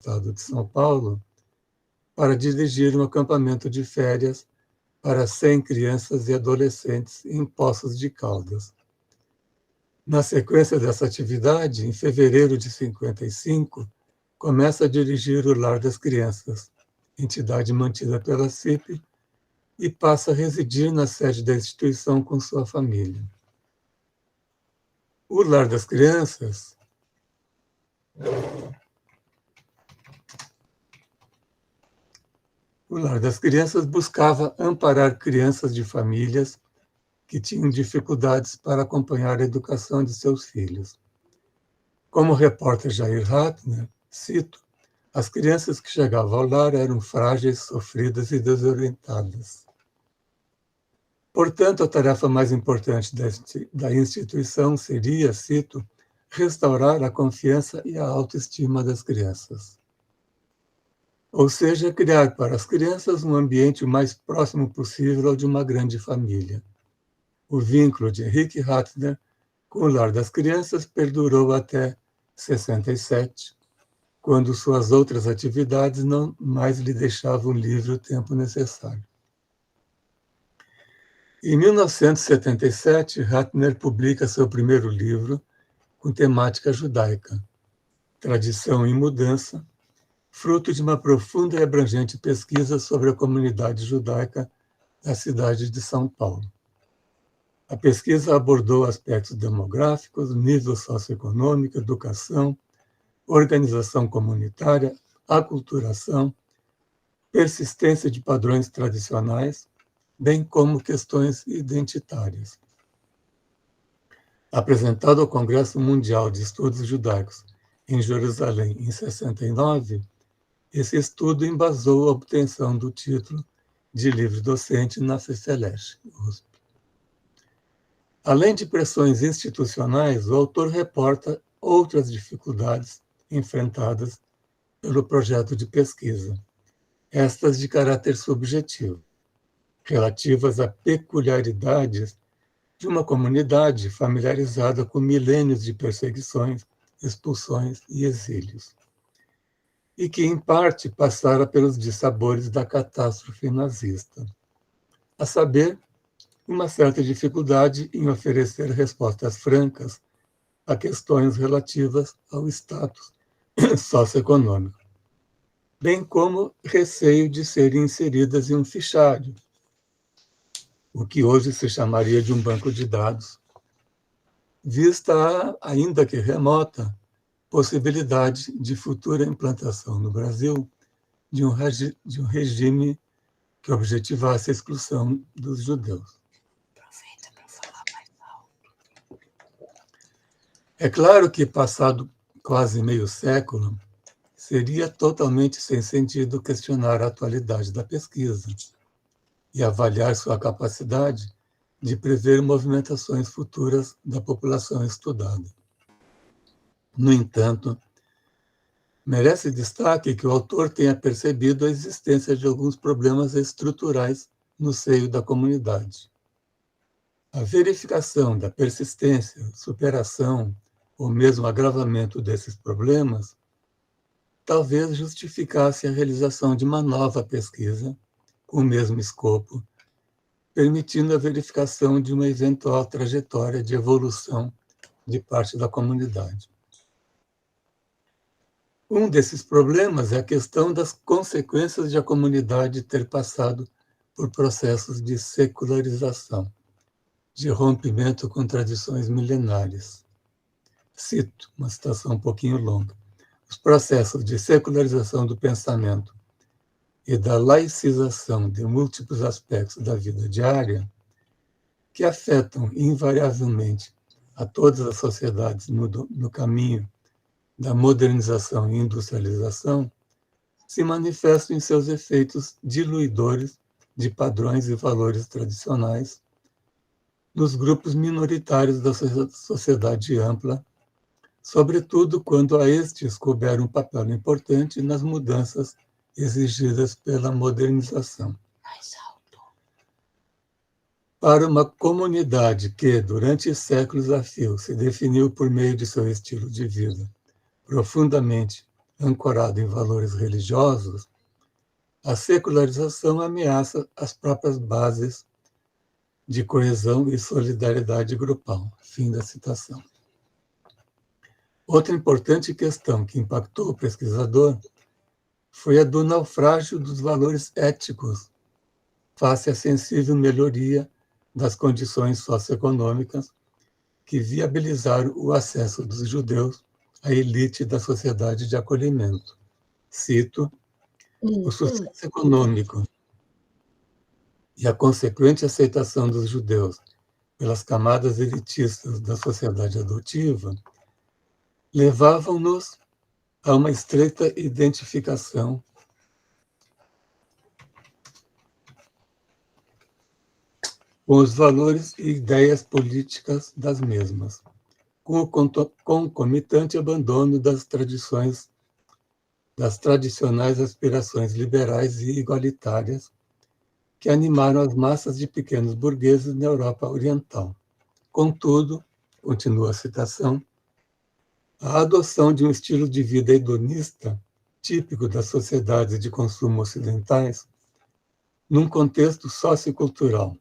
estado de São Paulo, para dirigir um acampamento de férias para 100 crianças e adolescentes em Poços de Caldas. Na sequência dessa atividade, em fevereiro de 55, começa a dirigir o Lar das Crianças, entidade mantida pela CIP, e passa a residir na sede da instituição com sua família. O Lar das Crianças buscava amparar crianças de famílias que tinham dificuldades para acompanhar a educação de seus filhos. Como o repórter Jair Ratner, cito, as crianças que chegavam ao lar eram frágeis, sofridas e desorientadas. Portanto, a tarefa mais importante da instituição seria, cito, restaurar a confiança e a autoestima das crianças. Ou seja, criar para as crianças um ambiente o mais próximo possível ao de uma grande família. O vínculo de Henrique Ratner com o Lar das Crianças perdurou até 67, quando suas outras atividades não mais lhe deixavam livre o tempo necessário. Em 1977, Ratner publica seu primeiro livro com temática judaica, Tradição em Mudança, fruto de uma profunda e abrangente pesquisa sobre a comunidade judaica da cidade de São Paulo. A pesquisa abordou aspectos demográficos, nível socioeconômico, educação, organização comunitária, aculturação, persistência de padrões tradicionais, bem como questões identitárias. Apresentado ao Congresso Mundial de Estudos Judaicos em Jerusalém em 69, esse estudo embasou a obtenção do título de livre docente na FEFELESH, USP. Além de pressões institucionais, o autor reporta outras dificuldades enfrentadas pelo projeto de pesquisa, estas de caráter subjetivo, relativas a peculiaridades de uma comunidade familiarizada com milênios de perseguições, expulsões e exílios, e que, em parte, passara pelos dissabores da catástrofe nazista, a saber, uma certa dificuldade em oferecer respostas francas a questões relativas ao status socioeconômico, bem como receio de serem inseridas em um fichário, o que hoje se chamaria de um banco de dados, vista a, ainda que remota, possibilidade de futura implantação no Brasil de um regime que objetivasse a exclusão dos judeus. Aproveita para falar mais alto. É claro que, passado quase meio século, seria totalmente sem sentido questionar a atualidade da pesquisa e avaliar sua capacidade de prever movimentações futuras da população estudada. No entanto, merece destaque que o autor tenha percebido a existência de alguns problemas estruturais no seio da comunidade. A verificação da persistência, superação ou mesmo agravamento desses problemas talvez justificasse a realização de uma nova pesquisa com o mesmo escopo, permitindo a verificação de uma eventual trajetória de evolução de parte da comunidade. Um desses problemas é a questão das consequências de a comunidade ter passado por processos de secularização, de rompimento com tradições milenares. Cito uma citação um pouquinho longa. Os processos de secularização do pensamento e da laicização de múltiplos aspectos da vida diária, que afetam invariavelmente a todas as sociedades no caminho da modernização e industrialização, se manifestam em seus efeitos diluidores de padrões e valores tradicionais nos grupos minoritários da sociedade ampla, sobretudo quando a estes couber um papel importante nas mudanças exigidas pela modernização. Mais alto. Para uma comunidade que, durante séculos a fio, se definiu por meio de seu estilo de vida profundamente ancorado em valores religiosos, a secularização ameaça as próprias bases de coesão e solidariedade grupal. Fim da citação. Outra importante questão que impactou o pesquisador foi a do naufrágio dos valores éticos face à sensível melhoria das condições socioeconômicas que viabilizaram o acesso dos judeus à elite da sociedade de acolhimento. Cito: o sucesso econômico e a consequente aceitação dos judeus pelas camadas elitistas da sociedade adotiva levavam-nos a uma estreita identificação com os valores e ideias políticas das mesmas, com o concomitante abandono das tradicionais aspirações liberais e igualitárias que animaram as massas de pequenos burgueses na Europa Oriental. Contudo, continua a citação, a adoção de um estilo de vida hedonista, típico das sociedades de consumo ocidentais, num contexto sociocultural,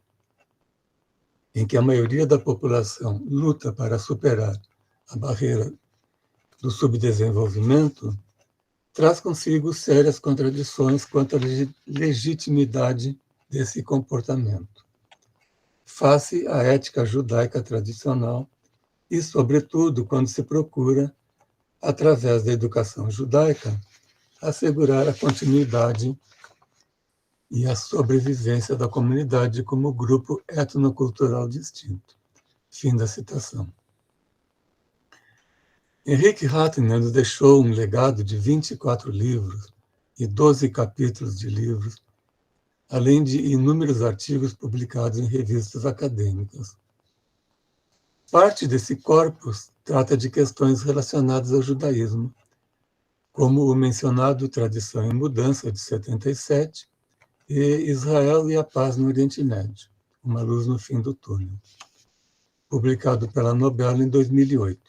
em que a maioria da população luta para superar a barreira do subdesenvolvimento, traz consigo sérias contradições quanto à legitimidade desse comportamento, face à ética judaica tradicional e, sobretudo, quando se procura, através da educação judaica, assegurar a continuidade e a sobrevivência da comunidade como grupo etnocultural distinto. Fim da citação. Henrique Ratner nos deixou um legado de 24 livros e 12 capítulos de livros, além de inúmeros artigos publicados em revistas acadêmicas. Parte desse corpus trata de questões relacionadas ao judaísmo, como o mencionado Tradição em Mudança, de 77, e Israel e a Paz no Oriente Médio, Uma Luz no Fim do Túnel, publicado pela Nobel em 2008.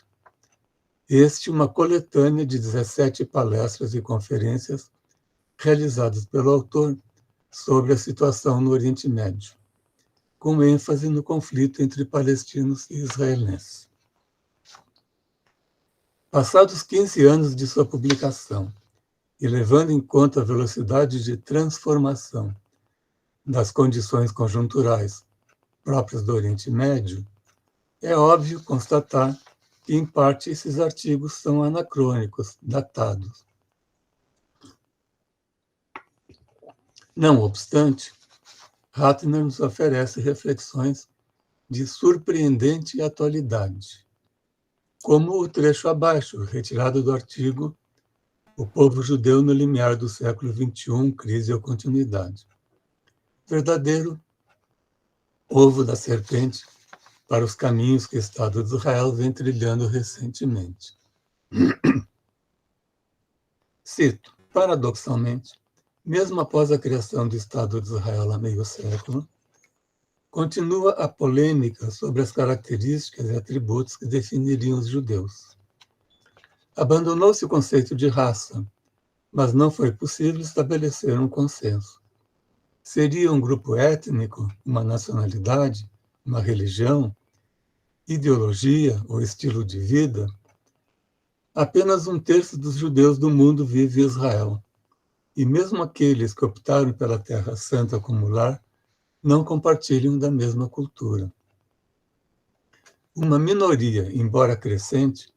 Este, uma coletânea de 17 palestras e conferências realizadas pelo autor sobre a situação no Oriente Médio, com ênfase no conflito entre palestinos e israelenses. Passados 15 anos de sua publicação, e levando em conta a velocidade de transformação das condições conjunturais próprias do Oriente Médio, é óbvio constatar que, em parte, esses artigos são anacrônicos, datados. Não obstante, Ratner nos oferece reflexões de surpreendente atualidade, como o trecho abaixo, retirado do artigo O Povo Judeu no Limiar do Século XXI, Crise ou Continuidade. Verdadeiro ovo da serpente para os caminhos que o Estado de Israel vem trilhando recentemente. Cito: paradoxalmente, mesmo após a criação do Estado de Israel há meio século, continua a polêmica sobre as características e atributos que definiriam os judeus. Abandonou-se o conceito de raça, mas não foi possível estabelecer um consenso. Seria um grupo étnico, uma nacionalidade, uma religião, ideologia ou estilo de vida? Apenas 1/3 dos judeus do mundo vive em Israel, e mesmo aqueles que optaram pela Terra Santa como lar não compartilham da mesma cultura. Uma minoria, embora crescente,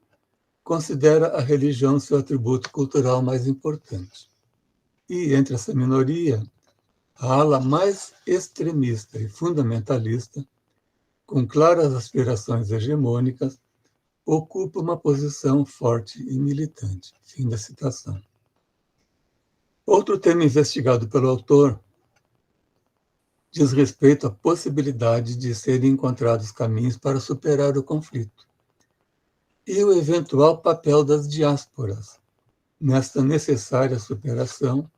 considera a religião seu atributo cultural mais importante. E, entre essa minoria, a ala mais extremista e fundamentalista, com claras aspirações hegemônicas, ocupa uma posição forte e militante. Fim da citação. Outro tema investigado pelo autor diz respeito à possibilidade de serem encontrados caminhos para superar o conflito e o eventual papel das diásporas nesta necessária superação,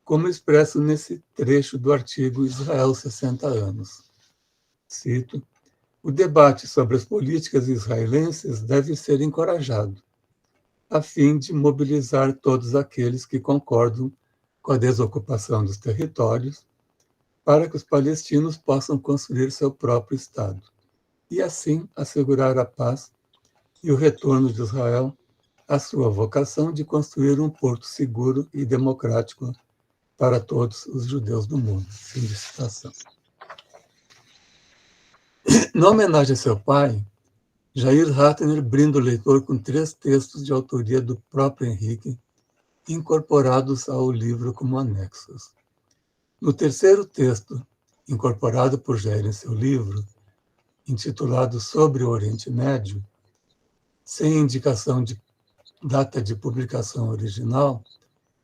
como expresso nesse trecho do artigo Israel 60 anos. Cito: o debate sobre as políticas israelenses deve ser encorajado, a fim de mobilizar todos aqueles que concordam com a desocupação dos territórios, para que os palestinos possam construir seu próprio Estado, e assim assegurar a paz e o retorno de Israel à sua vocação de construir um porto seguro e democrático para todos os judeus do mundo. Fim de citação. Na homenagem a seu pai, Jair Ratner brinda o leitor com 3 textos de autoria do próprio Henrique, incorporados ao livro como anexos. No terceiro texto, incorporado por Jair em seu livro, intitulado Sobre o Oriente Médio, sem indicação de data de publicação original,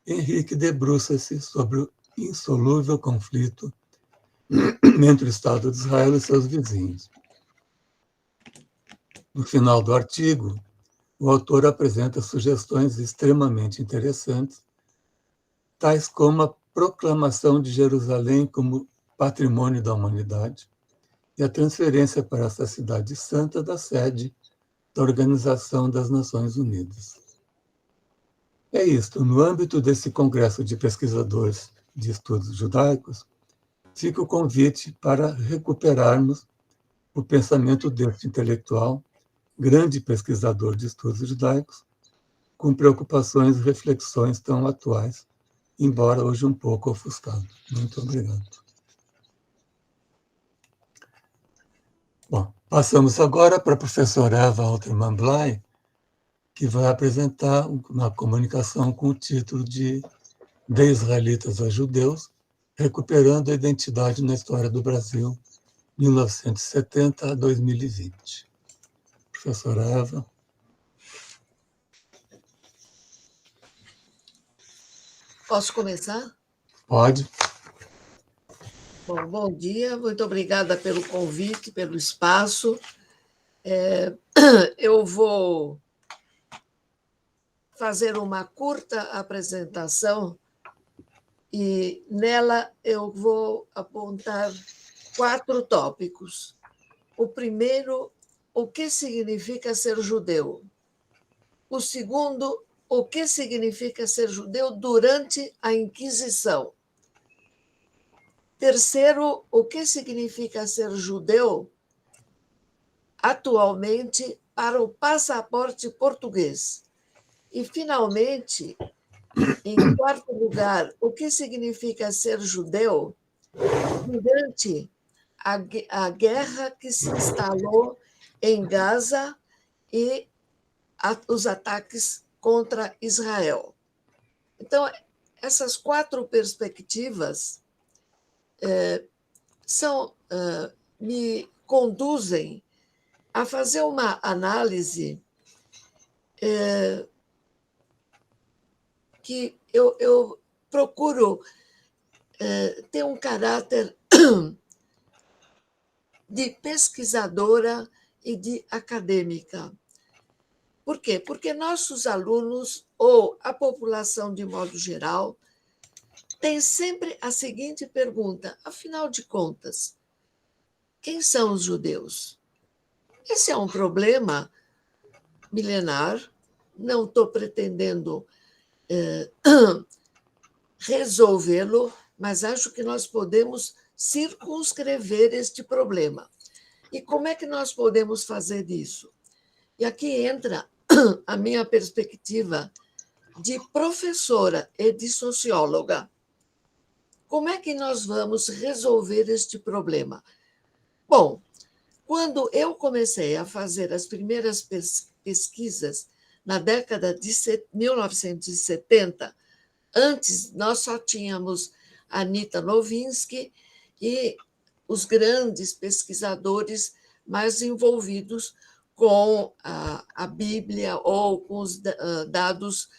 Henrique debruça-se sobre o insolúvel conflito entre o Estado de Israel e seus vizinhos. No final do artigo, o autor apresenta sugestões extremamente interessantes, tais como a proclamação de Jerusalém como patrimônio da humanidade e a transferência para essa cidade santa da sede da Organização das Nações Unidas. É isto. No âmbito desse congresso de pesquisadores de estudos judaicos, fica o convite para recuperarmos o pensamento deste intelectual, grande pesquisador de estudos judaicos, com preocupações e reflexões tão atuais, embora hoje um pouco ofuscado. Muito obrigado. Bom, passamos agora para a professora Eva Alterman Blay, que vai apresentar uma comunicação com o título de De Israelitas a Judeus, recuperando a identidade na história do Brasil, 1970 a 2020. Professora Eva. Posso começar? Pode. Bom dia, muito obrigada pelo convite, pelo espaço. Eu vou fazer uma curta apresentação e nela eu vou apontar 4 tópicos. O primeiro, o que significa ser judeu? O segundo, o que significa ser judeu durante a Inquisição? Terceiro, o que significa ser judeu atualmente para o passaporte português? E, finalmente, em quarto lugar, o que significa ser judeu durante a guerra que se instalou em Gaza e os ataques contra Israel? Então, essas 4 perspectivas me conduzem a fazer uma análise que eu procuro ter um caráter de pesquisadora e de acadêmica. Por quê? Porque nossos alunos, ou a população de modo geral, tem sempre a seguinte pergunta: afinal de contas, quem são os judeus? Esse é um problema milenar, não estou pretendendo resolvê-lo, mas acho que nós podemos circunscrever este problema. E como é que nós podemos fazer isso? E aqui entra a minha perspectiva de professora e de socióloga. Como é que nós vamos resolver este problema? Bom, quando eu comecei a fazer as primeiras pesquisas na década de 1970, antes nós só tínhamos Anita Novinsky e os grandes pesquisadores mais envolvidos com a Bíblia ou com os dados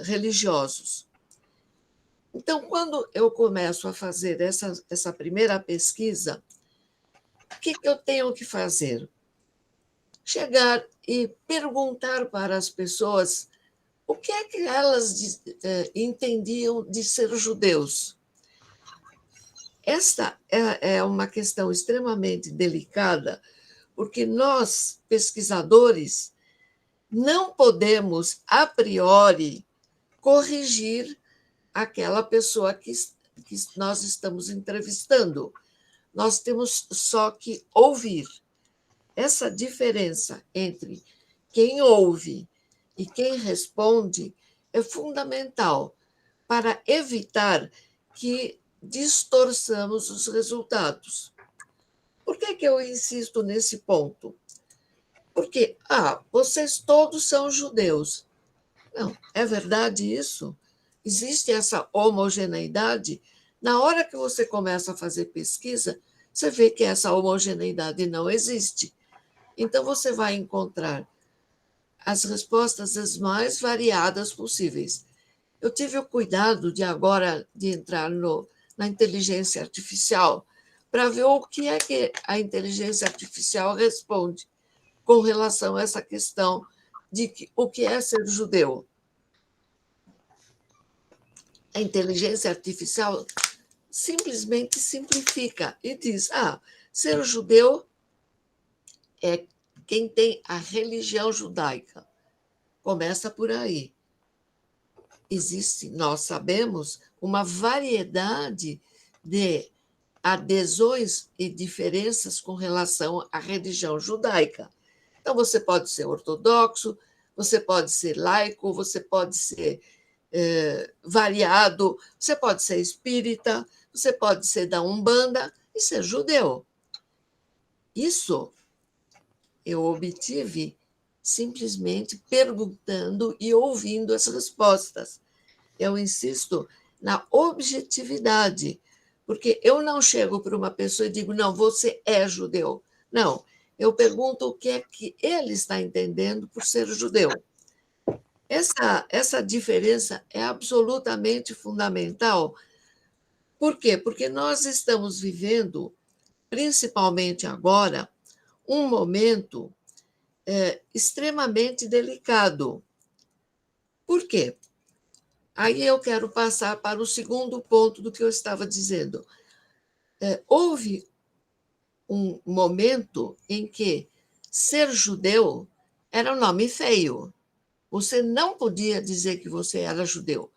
religiosos. Então, quando eu começo a fazer essa primeira pesquisa, o que eu tenho que fazer? Chegar e perguntar para as pessoas o que é que elas entendiam de ser judeus. Esta é uma questão extremamente delicada, porque nós, pesquisadores, não podemos, a priori, corrigir aquela pessoa que nós estamos entrevistando. Nós temos só que ouvir. Essa diferença entre quem ouve e quem responde é fundamental para evitar que distorçamos os resultados. Por que eu insisto nesse ponto? Porque, vocês todos são judeus. Não, é verdade isso? Existe essa homogeneidade? Na hora que você começa a fazer pesquisa, você vê que essa homogeneidade não existe. Então, você vai encontrar as respostas as mais variadas possíveis. Eu tive o cuidado de agora de entrar na inteligência artificial para ver o que é que a inteligência artificial responde com relação a essa questão de o que é ser judeu. A inteligência artificial simplesmente simplifica e diz: ser judeu é quem tem a religião judaica. Começa por aí. Existe, nós sabemos, uma variedade de adesões e diferenças com relação à religião judaica. Então, você pode ser ortodoxo, você pode ser laico, você pode ser variado, você pode ser espírita, você pode ser da Umbanda e ser judeu. Isso eu obtive simplesmente perguntando e ouvindo as respostas. Eu insisto na objetividade, porque eu não chego para uma pessoa e digo, não, você é judeu. Não, eu pergunto o que é que ele está entendendo por ser judeu. Essa diferença é absolutamente fundamental. Por quê? Porque nós estamos vivendo, principalmente agora, um momento extremamente delicado. Por quê? Aí eu quero passar para o segundo ponto do que eu estava dizendo. Houve um momento em que ser judeu era um nome feio. Você não podia dizer que você era judeu.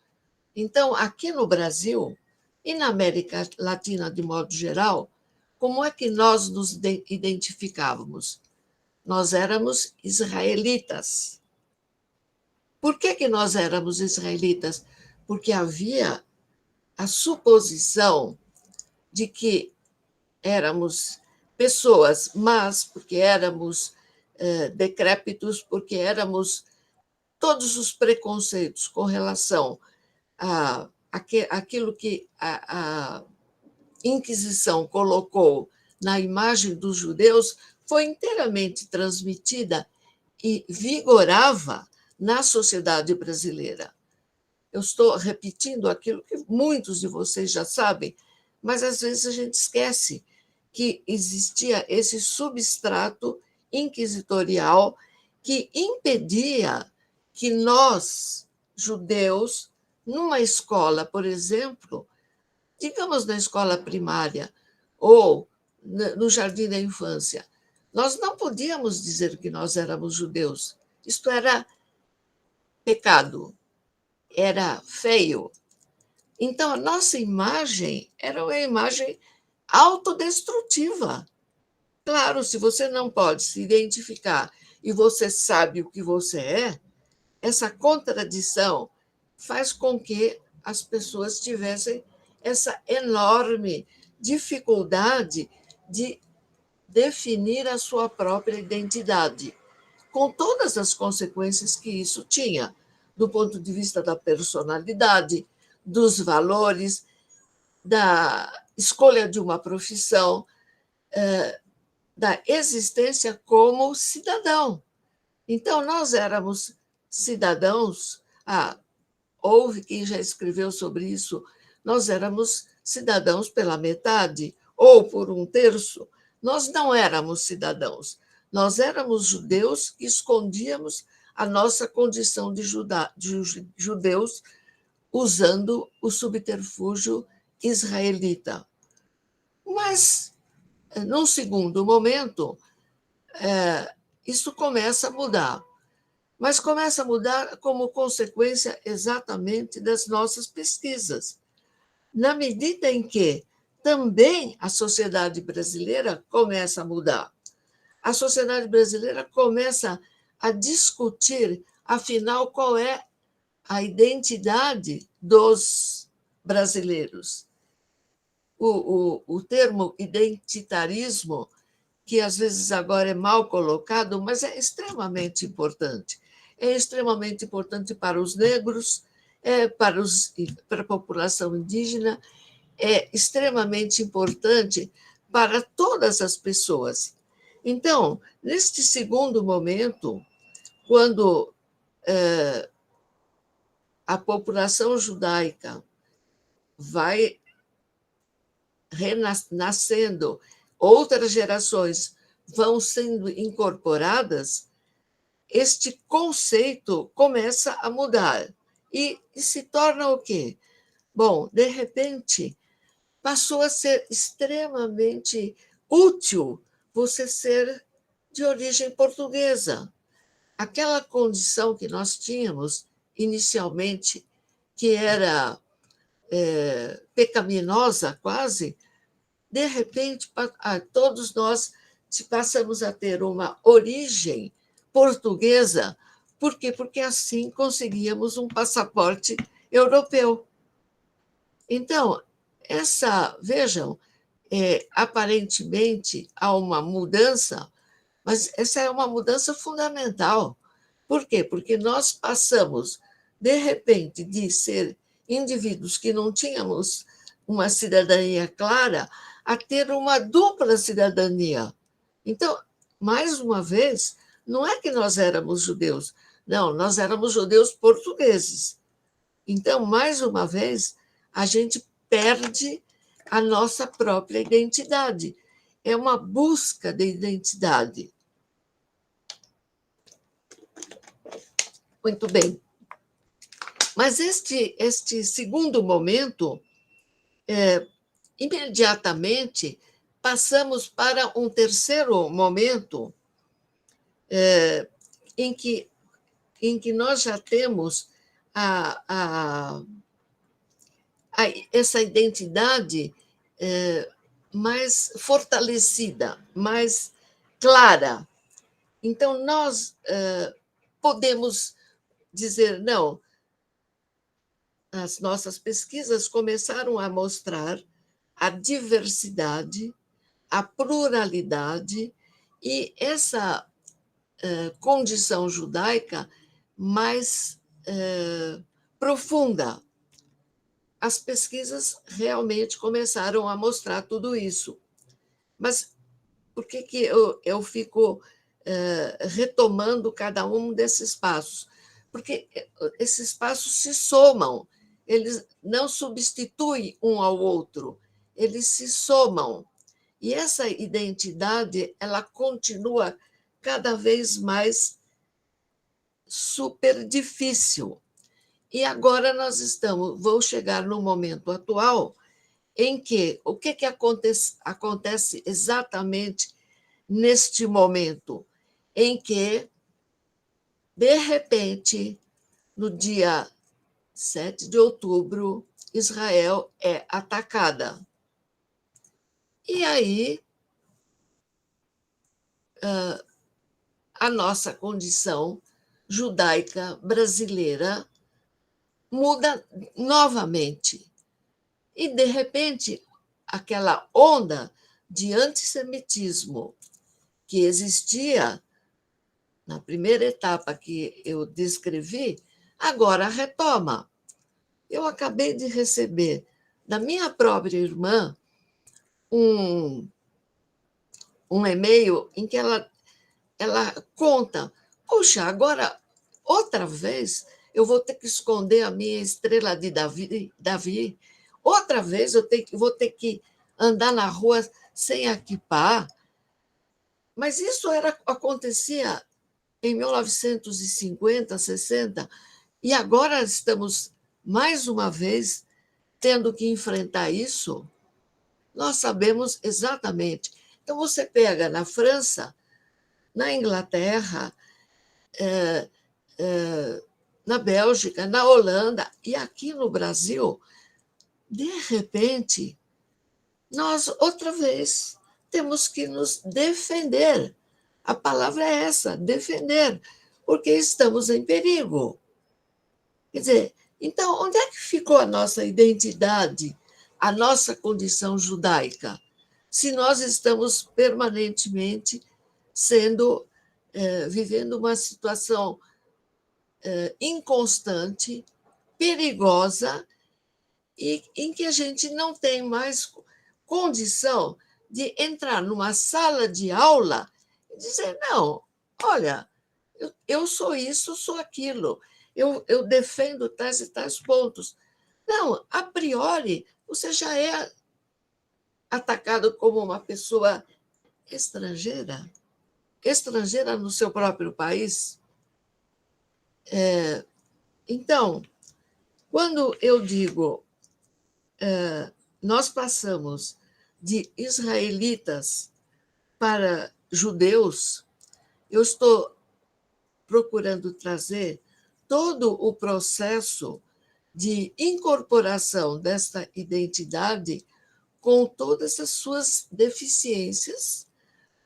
Então, aqui no Brasil e na América Latina, de modo geral, como é que nós nos identificávamos? Nós éramos israelitas. Por que nós éramos israelitas? Porque havia a suposição de que éramos pessoas más, porque éramos decrépitos, porque éramos todos os preconceitos com relação àquilo que a Inquisição colocou na imagem dos judeus foi inteiramente transmitida e vigorava na sociedade brasileira. Eu estou repetindo aquilo que muitos de vocês já sabem, mas às vezes a gente esquece que existia esse substrato inquisitorial que impedia que nós, judeus, numa escola, por exemplo, digamos na escola primária ou no jardim da infância, nós não podíamos dizer que nós éramos judeus. Isto era pecado, era feio. Então, a nossa imagem era uma imagem autodestrutiva. Claro, se você não pode se identificar e você sabe o que você é, essa contradição faz com que as pessoas tivessem essa enorme dificuldade de definir a sua própria identidade, com todas as consequências que isso tinha, do ponto de vista da personalidade, dos valores, da escolha de uma profissão, da existência como cidadão. Então, nós éramos cidadãos, houve quem já escreveu sobre isso, nós éramos cidadãos pela metade ou por um terço. Nós não éramos cidadãos, nós éramos judeus que escondíamos a nossa condição de judeus usando o subterfúgio israelita. Mas, num segundo momento, isso começa a mudar. mas começa a mudar como consequência exatamente das nossas pesquisas, na medida em que também a sociedade brasileira começa a mudar. A sociedade brasileira começa a discutir, afinal, qual é a identidade dos brasileiros. O termo identitarismo, que às vezes agora é mal colocado, mas é extremamente importante. É extremamente importante para os negros, para a população indígena, é extremamente importante para todas as pessoas. Então, neste segundo momento, quando a população judaica vai renascendo, outras gerações vão sendo incorporadas, este conceito começa a mudar e se torna o quê? Bom, de repente, passou a ser extremamente útil você ser de origem portuguesa. Aquela condição que nós tínhamos inicialmente, que era pecaminosa quase, de repente, todos nós passamos a ter uma origem portuguesa. Por quê? Porque assim conseguíamos um passaporte europeu. Então, vejam, aparentemente há uma mudança, mas essa é uma mudança fundamental. Por quê? Porque nós passamos, de repente, de ser indivíduos que não tínhamos uma cidadania clara a ter uma dupla cidadania. Então, mais uma vez, não é que nós éramos judeus, não, nós éramos judeus portugueses. Então, mais uma vez, a gente perde a nossa própria identidade. É uma busca de identidade. Muito bem. Mas este segundo momento, imediatamente passamos para um terceiro momento, em que nós já temos essa identidade mais fortalecida, mais clara. Então, nós podemos dizer, não, as nossas pesquisas começaram a mostrar a diversidade, a pluralidade e essa condição judaica mais profunda. As pesquisas realmente começaram a mostrar tudo isso. Mas por que eu fico retomando cada um desses passos? Porque esses passos se somam, eles não substituem um ao outro, eles se somam. E essa identidade, ela continua cada vez mais super difícil. E agora vou chegar no momento atual em que o que acontece exatamente neste momento, em que, de repente, no dia 7 de outubro, Israel é atacada. E aí, a nossa condição judaica brasileira muda novamente. E, de repente, aquela onda de antissemitismo que existia na primeira etapa que eu descrevi, agora retoma. Eu acabei de receber da minha própria irmã um e-mail em que ela conta, puxa, agora, outra vez, eu vou ter que esconder a minha estrela de Davi. Outra vez eu vou ter que andar na rua sem equipar. Mas isso acontecia em 1950, 60, e agora estamos, mais uma vez, tendo que enfrentar isso. Nós sabemos exatamente. Então, você pega na França, na Inglaterra, na Bélgica, na Holanda e aqui no Brasil, de repente, nós, outra vez, temos que nos defender. A palavra é essa, defender, porque estamos em perigo. Quer dizer, então, onde é que ficou a nossa identidade, a nossa condição judaica, se nós estamos permanentemente vivendo uma situação inconstante, perigosa, e em que a gente não tem mais condição de entrar numa sala de aula e dizer, não, olha, eu sou isso, sou aquilo, eu defendo tais e tais pontos. Não, a priori, você já é atacado como uma pessoa estrangeira, estrangeira no seu próprio país. Então, quando eu digo nós passamos de israelitas para judeus, eu estou procurando trazer todo o processo de incorporação desta identidade com todas as suas deficiências,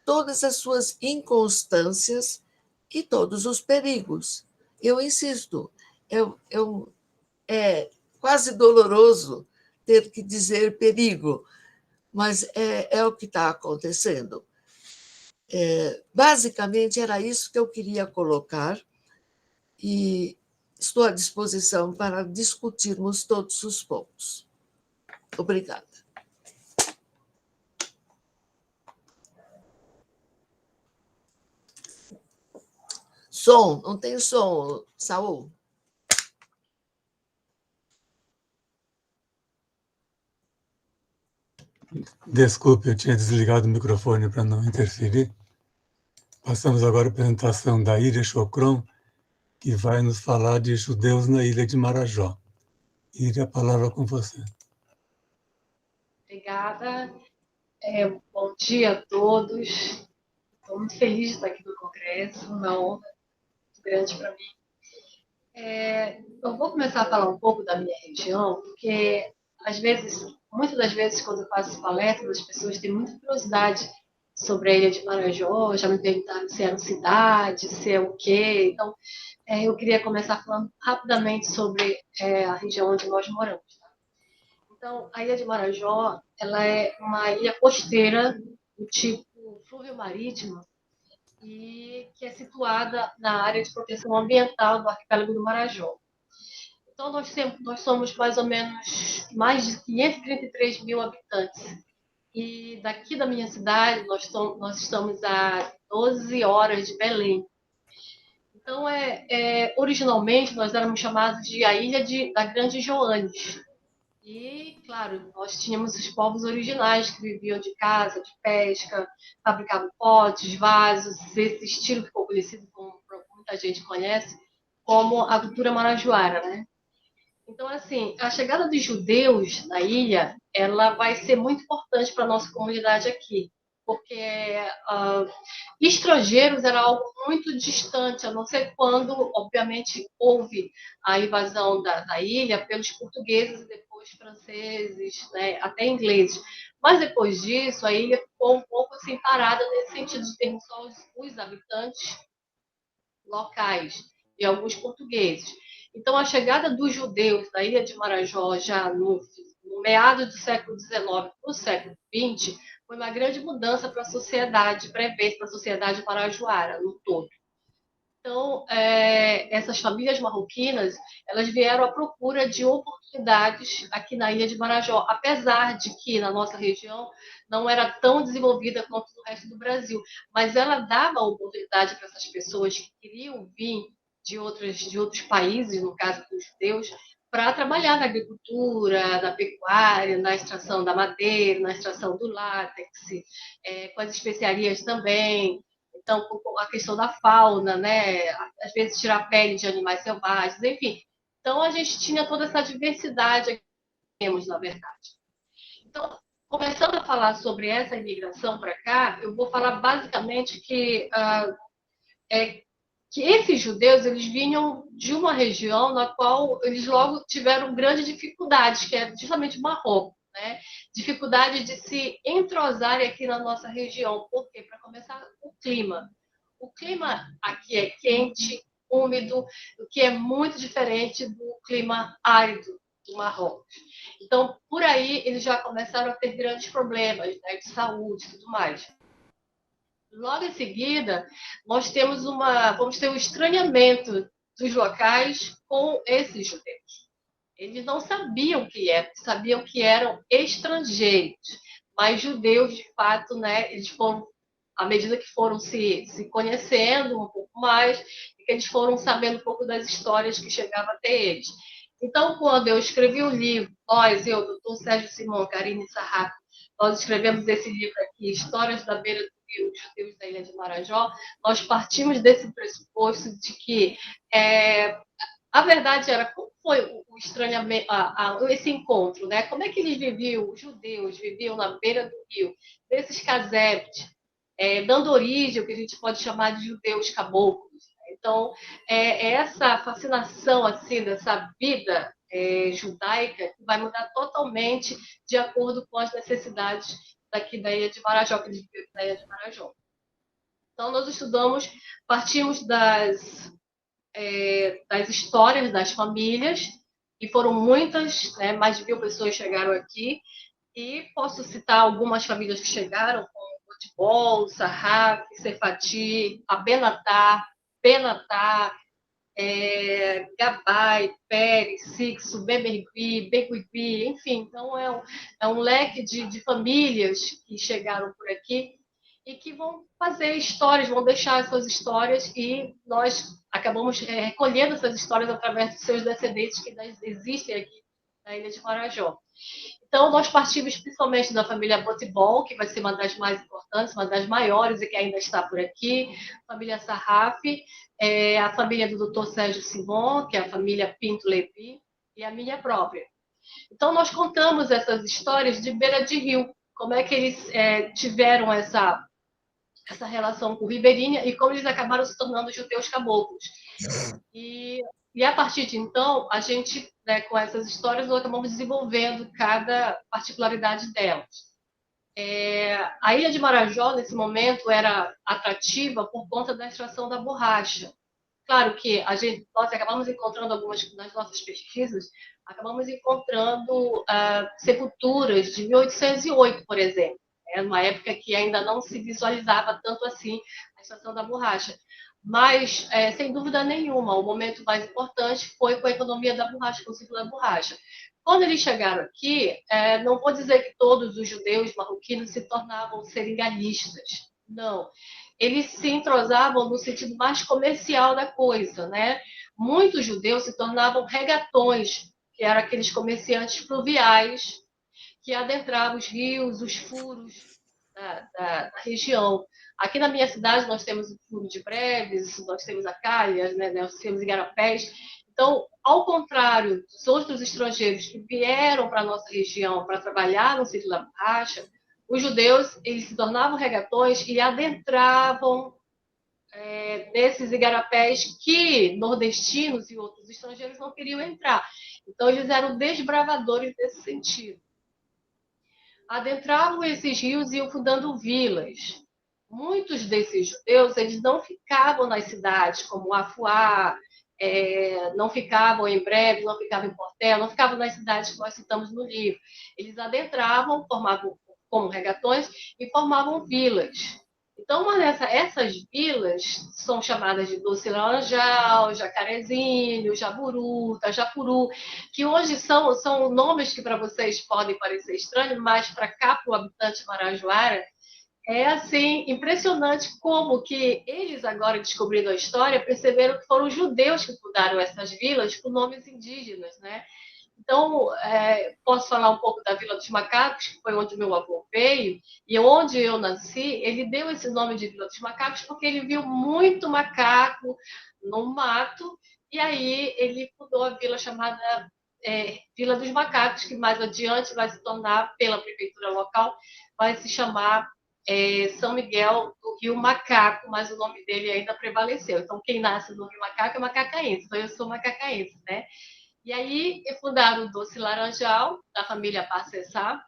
todas as suas inconstâncias e todos os perigos. Eu insisto, é quase doloroso ter que dizer perigo, mas é o que está acontecendo. Basicamente, era isso que eu queria colocar e estou à disposição para discutirmos todos os pontos. Obrigada. Som, não tem som, Saul? Desculpe, eu tinha desligado o microfone para não interferir. Passamos agora à apresentação da Iria Chocron, que vai nos falar de judeus na ilha de Marajó. Iria, a palavra é com você. Obrigada. Bom dia a todos. Estou muito feliz de estar aqui no Congresso, uma honra muito grande para mim. Eu vou começar a falar um pouco da minha região, porque muitas das vezes, quando eu faço palestras, as pessoas têm muita curiosidade sobre a ilha de Marajó, já me perguntaram se é uma cidade, se é o quê. Então, eu queria começar falando rapidamente sobre a região onde nós moramos. Então, a ilha de Marajó, ela é uma ilha costeira do tipo flúvio marítimo e que é situada na área de proteção ambiental do arquipélago do Marajó. Então, nós somos mais ou menos mais de 533 mil habitantes. E daqui da minha cidade, nós estamos a 12 horas de Belém. Então, originalmente, nós éramos chamados de a Ilha da Grande Joanes. E, claro, nós tínhamos os povos originais que viviam de caça, de pesca, fabricavam potes, vasos, esse estilo ficou conhecido, como muita gente conhece, como a cultura marajoara, né? Então, assim, a chegada dos judeus na ilha, ela vai ser muito importante para a nossa comunidade aqui, porque estrangeiros era algo muito distante, a não ser quando, obviamente, houve a invasão da ilha pelos portugueses e depois franceses, né, até ingleses. Mas depois disso, a ilha ficou um pouco assim parada nesse sentido de termos só os habitantes locais e alguns portugueses. Então, a chegada dos judeus da ilha de Marajó já no meado do século XIX para o século XX foi uma grande mudança para a sociedade, para a sociedade marajoara no todo. Então, essas famílias marroquinas, elas vieram à procura de oportunidades aqui na ilha de Marajó, apesar de que na nossa região não era tão desenvolvida quanto no resto do Brasil, mas ela dava oportunidade para essas pessoas que queriam vir de outros países, no caso dos judeus, para trabalhar na agricultura, na pecuária, na extração da madeira, na extração do látex, com as especiarias também. Então, a questão da fauna, né? Às vezes tirar a pele de animais selvagens, enfim. Então, a gente tinha toda essa diversidade que temos, na verdade. Então, começando a falar sobre essa imigração para cá, eu vou falar basicamente que que esses judeus eles vinham de uma região na qual eles logo tiveram grandes dificuldades, que é justamente o Marrocos, né? Dificuldade de se entrosarem aqui na nossa região. Por quê? Para começar, o clima. O clima aqui é quente, úmido, o que é muito diferente do clima árido do Marrocos. Então, por aí, eles já começaram a ter grandes problemas, né, de saúde e tudo mais. Logo em seguida, vamos ter um estranhamento dos locais com esses judeus. Eles não sabiam que eram, sabiam que eram estrangeiros, mas judeus, de fato, né, eles foram, à medida que foram se conhecendo um pouco mais, e que eles foram sabendo um pouco das histórias que chegavam até eles. Então, quando eu escrevi o livro, eu, doutor Sérgio Simão, Karine Sarraf, nós escrevemos esse livro aqui, Histórias da Beira do Rio, os Judeus da Ilha de Marajó, nós partimos desse pressuposto de que a verdade era como foi o estranhamento, esse encontro, né? Como é que eles viviam, os judeus viviam na beira do rio, nesses casebres, dando origem ao que a gente pode chamar de judeus caboclos. Então, essa fascinação assim dessa vida judaica que vai mudar totalmente de acordo com as necessidades daqui da Ilha de Marajó, que eles vivem na Ilha de Marajó. Então, nós partimos das histórias das famílias, e foram muitas, né, mais de 1.000 pessoas chegaram aqui, e posso citar algumas famílias que chegaram, como Botibol, Sarraf, Sefati, Abenatá, Benatá, Gabai, Pérez, Sixo, Bemergui, Beguigui, enfim, então é um leque de famílias que chegaram por aqui e que vão fazer histórias, vão deixar suas histórias, e nós acabamos recolhendo essas histórias através dos seus descendentes que existem aqui na Ilha de Marajó. Então, nós partimos principalmente da família Botibol, que vai ser uma das mais importantes, uma das maiores e que ainda está por aqui, a família Sarraf, a família do Dr. Sérgio Simon, que é a família Pinto Levi, e a minha própria. Então, nós contamos essas histórias de beira de rio, como é que eles tiveram essa relação com o Ribeirinha e como eles acabaram se tornando judeus caboclos. E a partir de então, a gente, né, com essas histórias, nós acabamos desenvolvendo cada particularidade delas. A Ilha de Marajó, nesse momento, era atrativa por conta da extração da borracha. Claro que nós acabamos encontrando algumas, nas nossas pesquisas, acabamos encontrando sepulturas de 1808, por exemplo. Uma época que ainda não se visualizava tanto assim a extração da borracha. Mas, sem dúvida nenhuma, o momento mais importante foi com a economia da borracha, com o ciclo da borracha. Quando eles chegaram aqui, não vou dizer que todos os judeus marroquinos se tornavam seringanistas. Não. Eles se entrosavam no sentido mais comercial da coisa, né? Muitos judeus se tornavam regatões, que eram aqueles comerciantes fluviais que adentravam os rios, os furos da região. Aqui na minha cidade nós temos o Furo de Breves, nós temos a Calhas, né? Nós temos Igarapés. Então, ao contrário dos outros estrangeiros que vieram para a nossa região para trabalhar no ciclo da borracha, os judeus eles se tornavam regatões e adentravam nesses igarapés que nordestinos e outros estrangeiros não queriam entrar. Então, eles eram desbravadores nesse sentido. Adentravam esses rios e iam fundando vilas. Muitos desses judeus eles não ficavam nas cidades, como Afuá, não ficavam em Breves, não ficavam em Portela, não ficavam nas cidades que nós citamos no livro. Eles adentravam, formavam como regatões e formavam vilas. Então, essas vilas são chamadas de Doce Laranjal, Jacarezinho, Jaburu, Tajapuru, que hoje são nomes que para vocês podem parecer estranhos, mas para cá, para o habitante marajoara, é assim impressionante como que eles, agora descobrindo a história, perceberam que foram os judeus que fundaram essas vilas com nomes indígenas, né? Então, posso falar um pouco da Vila dos Macacos, que foi onde meu avô veio, e onde eu nasci. Ele deu esse nome de Vila dos Macacos porque ele viu muito macaco no mato, e aí ele fundou a vila chamada Vila dos Macacos, que mais adiante vai se tornar, pela prefeitura local, vai se chamar São Miguel do Rio Macaco, mas o nome dele ainda prevaleceu. Então, quem nasce no Rio Macaco é macacaense, então eu sou macacaense, né? E aí fundaram o Doce Laranjal, da família Bacessá,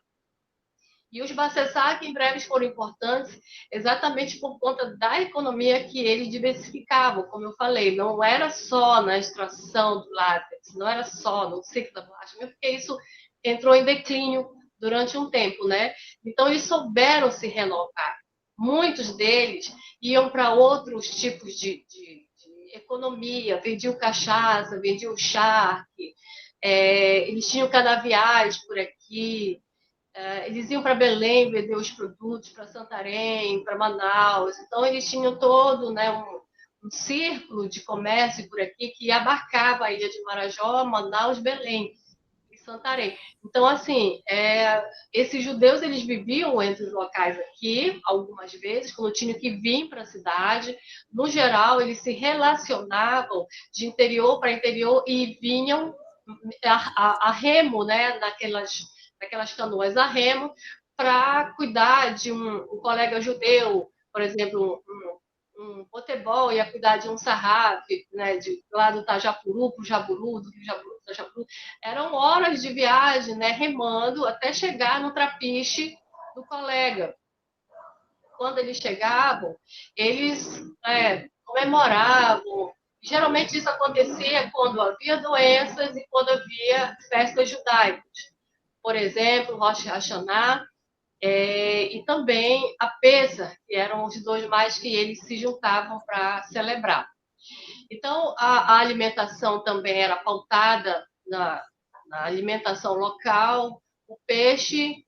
e os Bacessá, que em breve foram importantes, exatamente por conta da economia que eles diversificavam, como eu falei, não era só na extração do látex, não era só no ciclo da borracha, mesmo porque isso entrou em declínio durante um tempo, né? Então, eles souberam se renovar. Muitos deles iam para outros tipos de economia, vendiam cachaça, vendiam charque, eles tinham canaviais por aqui, eles iam para Belém vender os produtos, para Santarém, para Manaus. Então, eles tinham todo, né, um círculo de comércio por aqui que abarcava a ilha de Marajó, Manaus, Belém e Santarém. Então, assim, esses judeus eles viviam entre os locais aqui, algumas vezes, quando tinham que vir para a cidade. No geral, eles se relacionavam de interior para interior e vinham a remo, né, naquelas canoas a remo, para cuidar de um colega judeu, por exemplo, um potebol ia cuidar de um sarrafo, né, lá do Tajapuru para o Jaburu, do Rio Jaburu para o Tajapuru. Eram horas de viagem, né, remando, até chegar no trapiche do colega. Quando eles chegavam, eles comemoravam. Geralmente isso acontecia quando havia doenças e quando havia festas judaicas. Por exemplo, Rosh Hashanah, e também a Pesa, que eram os dois mais que eles se juntavam para celebrar. Então, a alimentação também era pautada na alimentação local, o peixe,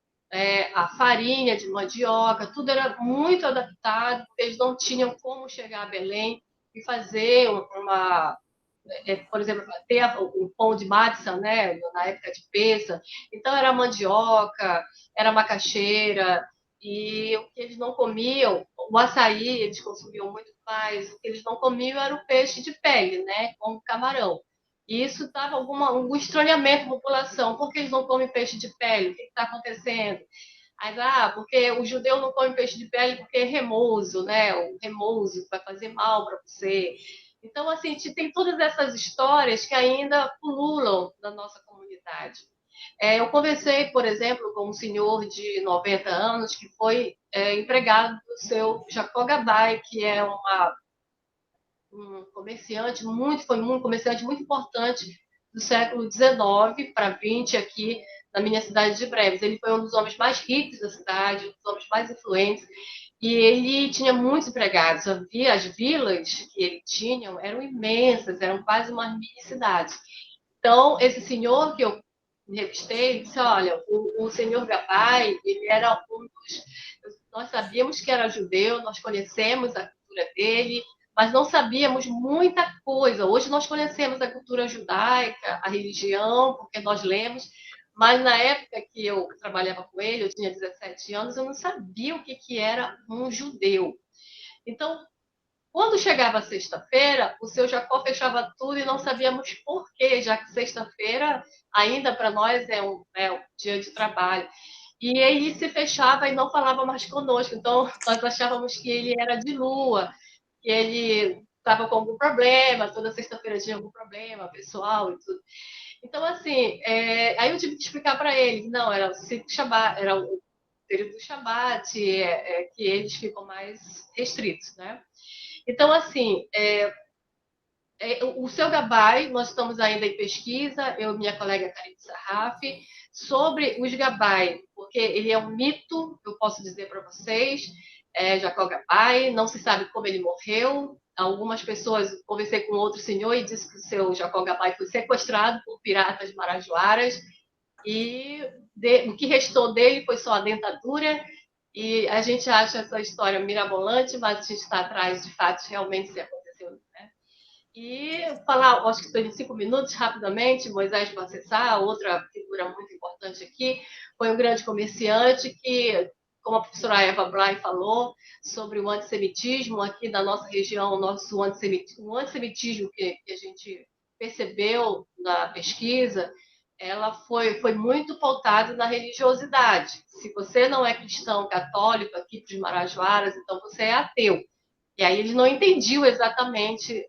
a farinha de mandioca, tudo era muito adaptado, eles não tinham como chegar a Belém e fazer por exemplo, ter o pão de matzah, né, na época de Pêssah. Então, era mandioca, era macaxeira, e o que eles não comiam, o açaí, eles consumiam muito mais, o que eles não comiam era o peixe de pele, né, como camarão. E isso dava algum estranhamento na população. Por que eles não comem peixe de pele? O que está acontecendo? Mas, porque o judeu não come peixe de pele porque é remoso, né? O remoso vai fazer mal para você. Então, assim, tem todas essas histórias que ainda pululam na nossa comunidade. Eu conversei, por exemplo, com um senhor de 90 anos que foi empregado do seu Jacó Gabay, que é um comerciante foi um comerciante muito importante do século XIX para XX aqui na minha cidade de Breves. Ele foi um dos homens mais ricos da cidade, um dos homens mais influentes, e ele tinha muitos empregados. As vilas que ele tinha eram imensas, eram quase uma mini cidade. Então, esse senhor que eu revistei disse, olha, o senhor Gabay, ele era um dos... Nós sabíamos que era judeu, nós conhecemos a cultura dele, mas não sabíamos muita coisa. Hoje nós conhecemos a cultura judaica, a religião, porque nós lemos, mas na época que eu trabalhava com ele, eu tinha 17 anos, eu não sabia o que era um judeu. Então, quando chegava sexta-feira, o seu Jacó fechava tudo e não sabíamos por quê, já que sexta-feira ainda para nós é um dia de trabalho. E ele se fechava e não falava mais conosco. Então, nós achávamos que ele era de lua, que ele estava com algum problema, toda sexta-feira tinha algum problema pessoal e tudo. Então, assim, aí eu tive que explicar para ele, não, era o ciclo Shabbat, era o período do Shabbat, que eles ficam mais restritos, né? Então, assim, o seu Gabay, nós estamos ainda em pesquisa, eu e minha colega Karine Sarraf, sobre os Gabay, porque ele é um mito, eu posso dizer para vocês, Jacó Gabay, não se sabe como ele morreu. Algumas pessoas, conversei com outro senhor e disse que o seu Jacó Gabay foi sequestrado por piratas marajoaras e o que restou dele foi só a dentadura. E a gente acha essa história mirabolante, mas a gente está atrás de fatos realmente se aconteceu, né? E falar, acho que estou em 5 minutos, rapidamente, Moisés Bacessá, outra figura muito importante aqui, foi um grande comerciante que, como a professora Eva Blay falou, sobre o antissemitismo aqui da nossa região, o antissemitismo que a gente percebeu na pesquisa, ela foi muito pautada na religiosidade. Se você não é cristão católico aqui para os Marajoaras, então você é ateu. E aí eles não entendiam exatamente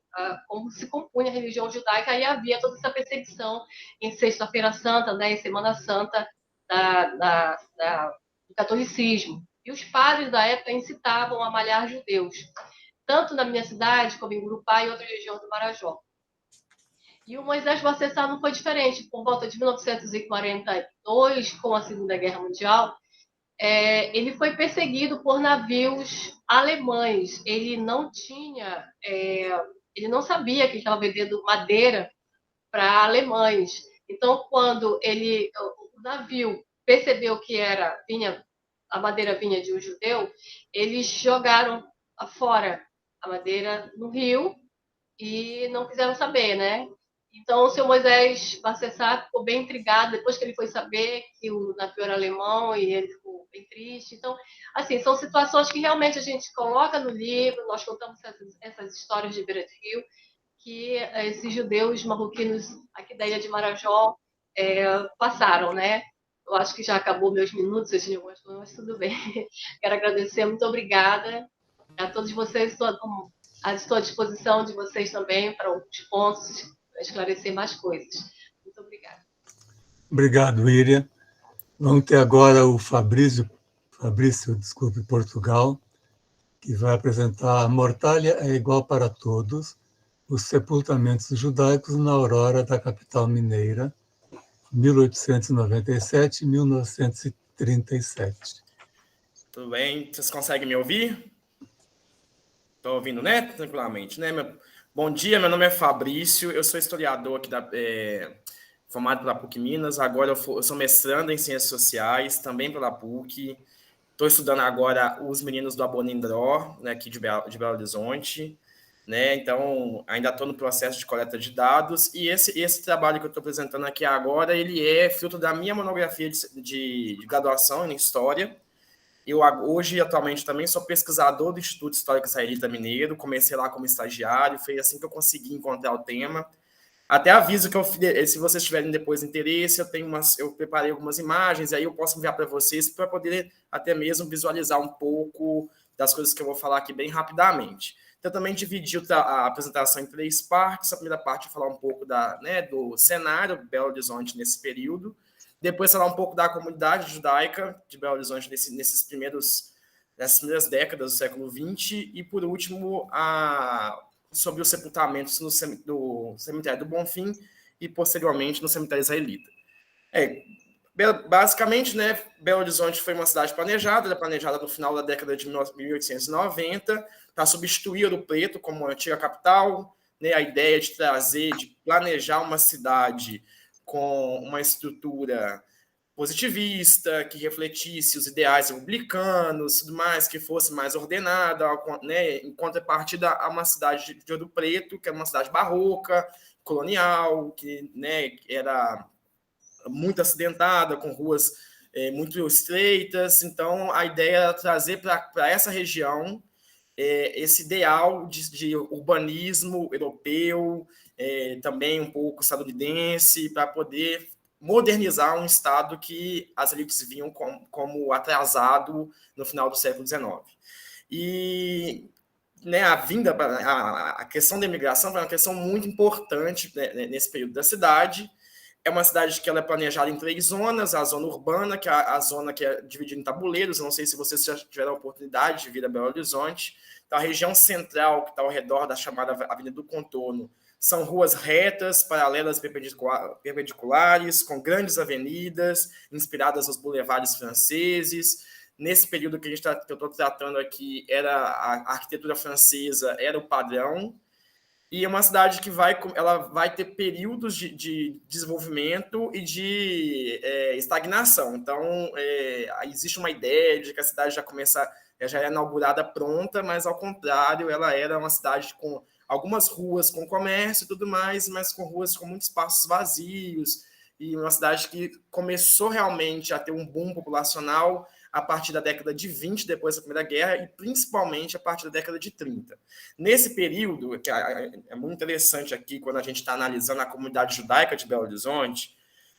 como se compunha a religião judaica, aí havia toda essa perseguição em Sexta-feira Santa, né, em Semana Santa do catolicismo. E os padres da época incitavam a malhar judeus, tanto na minha cidade como em Gurupá e outras regiões do Marajó. E o Moisés Barcessá não foi diferente. Por volta de 1942, com a Segunda Guerra Mundial, ele foi perseguido por navios alemães. Ele não sabia que estava vendendo madeira para alemães. Então, quando o navio percebeu que a madeira vinha de um judeu, eles jogaram fora a madeira no rio e não quiseram saber, né? Então, o seu Moisés Barcessá ficou bem intrigado depois que ele foi saber que o navio era alemão e ele ficou bem triste. Então, assim, são situações que realmente a gente coloca no livro, nós contamos essas histórias de Beira Rio, que esses judeus marroquinos aqui da ilha de Marajó passaram, né? Eu acho que já acabou meus minutos, eu tinha algumas coisas, mas tudo bem. Quero agradecer, muito obrigada a todos vocês, estou à disposição de vocês também para outros pontos, esclarecer mais coisas. Muito obrigada. Obrigado, Íria. Vamos ter agora o Fabrício, Portugal, que vai apresentar Mortalha é igual para todos, os sepultamentos judaicos na aurora da capital mineira, 1897-1937. Tudo bem? Vocês conseguem me ouvir? Estão ouvindo, né? Tranquilamente, né? Bom dia, meu nome é Fabrício, eu sou historiador aqui formado pela PUC Minas, agora eu sou mestrando em Ciências Sociais, também pela PUC. Estou estudando agora os meninos do Abonindró, né, aqui de Belo Horizonte, né? Então, ainda estou no processo de coleta de dados, e esse trabalho que eu estou apresentando aqui agora, ele é fruto da minha monografia de graduação em História. Eu hoje, atualmente, também sou pesquisador do Instituto Histórico Israelita Mineiro, comecei lá como estagiário, foi assim que eu consegui encontrar o tema. Até aviso que se vocês tiverem depois interesse, eu preparei algumas imagens, e aí eu posso enviar para vocês para poder até mesmo visualizar um pouco das coisas que eu vou falar aqui bem rapidamente. Então, também dividi a apresentação em 3 partes. A primeira parte é falar um pouco do cenário de Belo Horizonte nesse período. Depois, falar um pouco da comunidade judaica de Belo Horizonte nessas primeiras décadas do século XX. E, por último, sobre os sepultamentos no cemitério do Bonfim e, posteriormente, no cemitério israelita. Basicamente, né, Belo Horizonte foi uma cidade planejada, ela é planejada no final da década de 1890, para substituir Ouro Preto como antiga capital, né, a ideia de planejar uma cidade com uma estrutura positivista, que refletisse os ideais republicanos, tudo mais, que fosse mais ordenada, né, em contrapartida a uma cidade de Ouro Preto, que é uma cidade barroca, colonial, que, né, era muito acidentada, com ruas muito estreitas. Então, a ideia era trazer para essa região esse ideal de urbanismo europeu, também um pouco estadunidense, para poder modernizar um Estado que as elites viam como atrasado no final do século XIX. E, né, a questão da imigração foi uma questão muito importante, né, nesse período da cidade. É uma cidade que ela é planejada em 3 zonas: a zona urbana, que é a zona que é dividida em tabuleiros. Eu não sei se vocês já tiveram a oportunidade de vir a Belo Horizonte. Então, a região central, que está ao redor da chamada Avenida do Contorno, são ruas retas, paralelas, perpendiculares, com grandes avenidas, inspiradas nos boulevardes franceses. Nesse período que eu estou tratando aqui, a arquitetura francesa era o padrão. E é uma cidade que ela vai ter períodos de desenvolvimento e de estagnação. Então, existe uma ideia de que a cidade já é inaugurada pronta, mas, ao contrário, ela era uma cidade com algumas ruas com comércio e tudo mais, mas com ruas com muitos espaços vazios, e uma cidade que começou realmente a ter um boom populacional a partir da década de 20, depois da Primeira Guerra, e principalmente a partir da década de 30. Nesse período, que é muito interessante aqui, quando a gente está analisando a comunidade judaica de Belo Horizonte,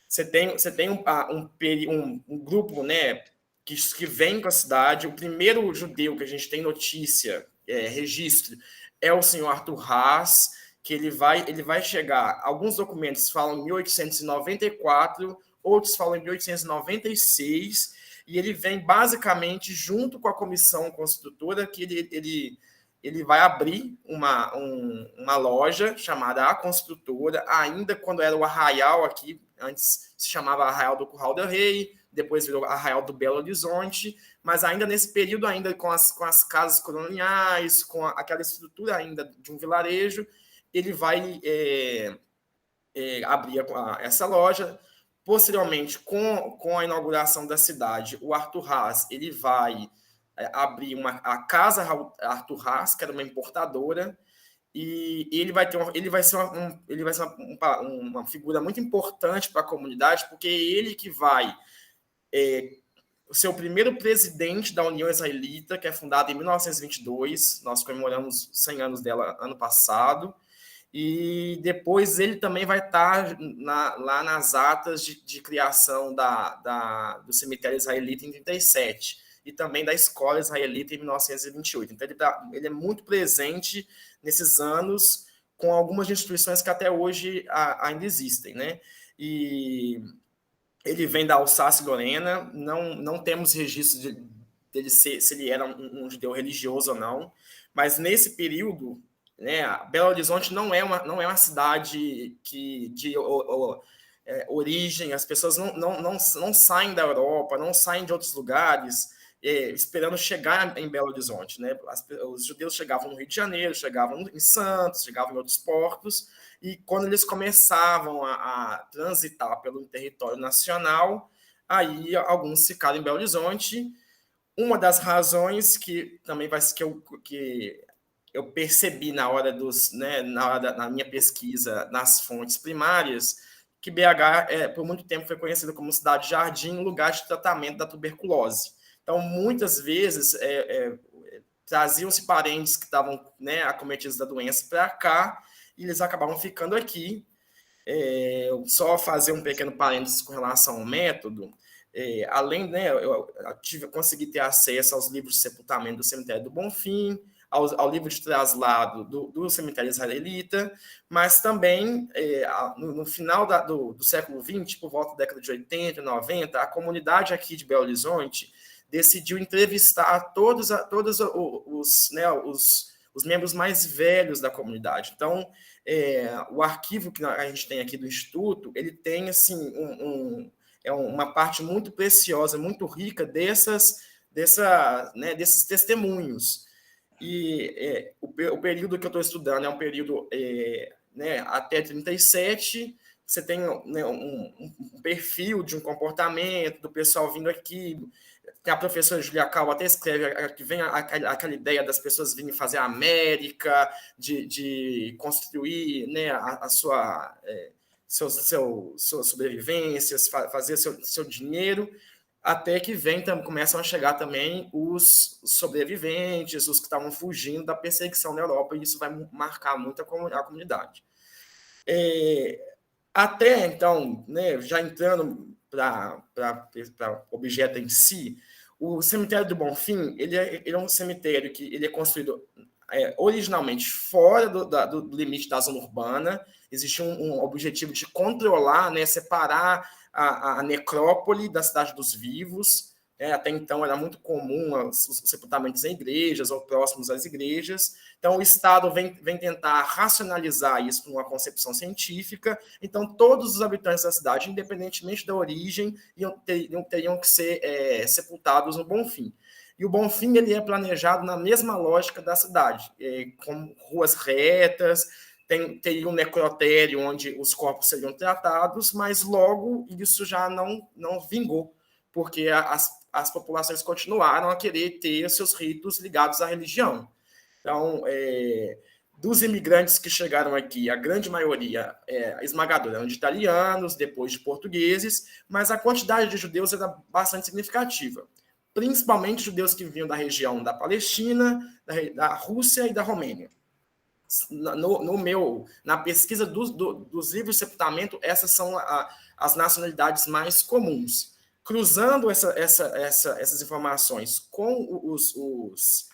Você tem um grupo, né, que vem com a cidade. O primeiro judeu que a gente tem notícia, registro, é o senhor Arthur Haas, que ele vai chegar. Alguns documentos falam em 1894, outros falam em 1896, e ele vem basicamente junto com a comissão construtora, que ele vai abrir uma loja chamada A Construtora, ainda quando era o Arraial aqui, antes se chamava Arraial do Curral del Rei, depois virou Arraial do Belo Horizonte, mas ainda nesse período, ainda com as casas coloniais, com aquela estrutura ainda de um vilarejo, ele vai abrir essa loja. Posteriormente, com a inauguração da cidade, o Arthur Haas ele vai abrir a Casa Arthur Haas, que era uma importadora, e ele vai ser uma figura muito importante para a comunidade, porque é ele que vai ser o primeiro presidente da União Israelita, que é fundada em 1922. Nós comemoramos 100 anos dela ano passado. E depois ele também vai estar lá nas atas de criação do cemitério israelita em 37 e também da escola israelita em 1928. Então ele é muito presente nesses anos com algumas instituições que até hoje ainda existem, né? E ele vem da Alsácia-Lorena, não temos registro dele se ele era um judeu religioso ou não, mas nesse período, né, Belo Horizonte não é uma cidade de origem, as pessoas não saem da Europa, não saem de outros lugares esperando chegar em Belo Horizonte, né? Os judeus chegavam no Rio de Janeiro, chegavam em Santos, chegavam em outros portos, e quando eles começavam a transitar pelo território nacional, aí alguns ficaram em Belo Horizonte. Uma das razões que também que eu percebi na hora na minha pesquisa nas fontes primárias, que BH por muito tempo foi conhecida como cidade jardim, um lugar de tratamento da tuberculose. Então, muitas vezes, traziam-se parentes que estavam, né, acometidos da doença para cá, e eles acabavam ficando aqui. Só fazer um pequeno parênteses com relação ao método, além, né, eu consegui ter acesso aos livros de sepultamento do cemitério do Bonfim, ao livro de traslado do cemitério israelita, mas também, no final do século XX, por volta da década de 80, 90, a comunidade aqui de Belo Horizonte decidiu entrevistar todos os membros mais velhos da comunidade. Então, o arquivo que a gente tem aqui do Instituto, ele tem assim, uma parte muito preciosa, muito rica desses testemunhos. E o período que eu estou estudando é um período até 37. Você tem, né, um perfil de um comportamento do pessoal vindo aqui. A professora Julia Cal até escreve que vem aquela ideia das pessoas virem fazer a América, de construir, né, suas sobrevivências, fazer seu dinheiro, até que começam a chegar também os sobreviventes, os que estavam fugindo da perseguição na Europa, e isso vai marcar muito a comunidade. Até então, né, já entrando para o objeto em si, o cemitério do Bonfim, ele é um cemitério que ele é construído originalmente fora do limite da zona urbana. Existe um objetivo de controlar, né, separar a necrópole da cidade dos vivos. Até então era muito comum os sepultamentos em igrejas ou próximos às igrejas. Então o Estado vem tentar racionalizar isso com uma concepção científica. Então todos os habitantes da cidade, independentemente da origem, teriam que ser sepultados no Bonfim. E o Bonfim ele é planejado na mesma lógica da cidade, com ruas retas. Teria um necrotério onde os corpos seriam tratados, mas logo isso já não vingou, porque as populações continuaram a querer ter seus ritos ligados à religião. Então, dos imigrantes que chegaram aqui, a grande maioria esmagadora eram de italianos, depois de portugueses, mas a quantidade de judeus era bastante significativa, principalmente judeus que vinham da região da Palestina, da Rússia e da Romênia. Na pesquisa dos livros de sepultamento, essas são as nacionalidades mais comuns. Cruzando essas informações com os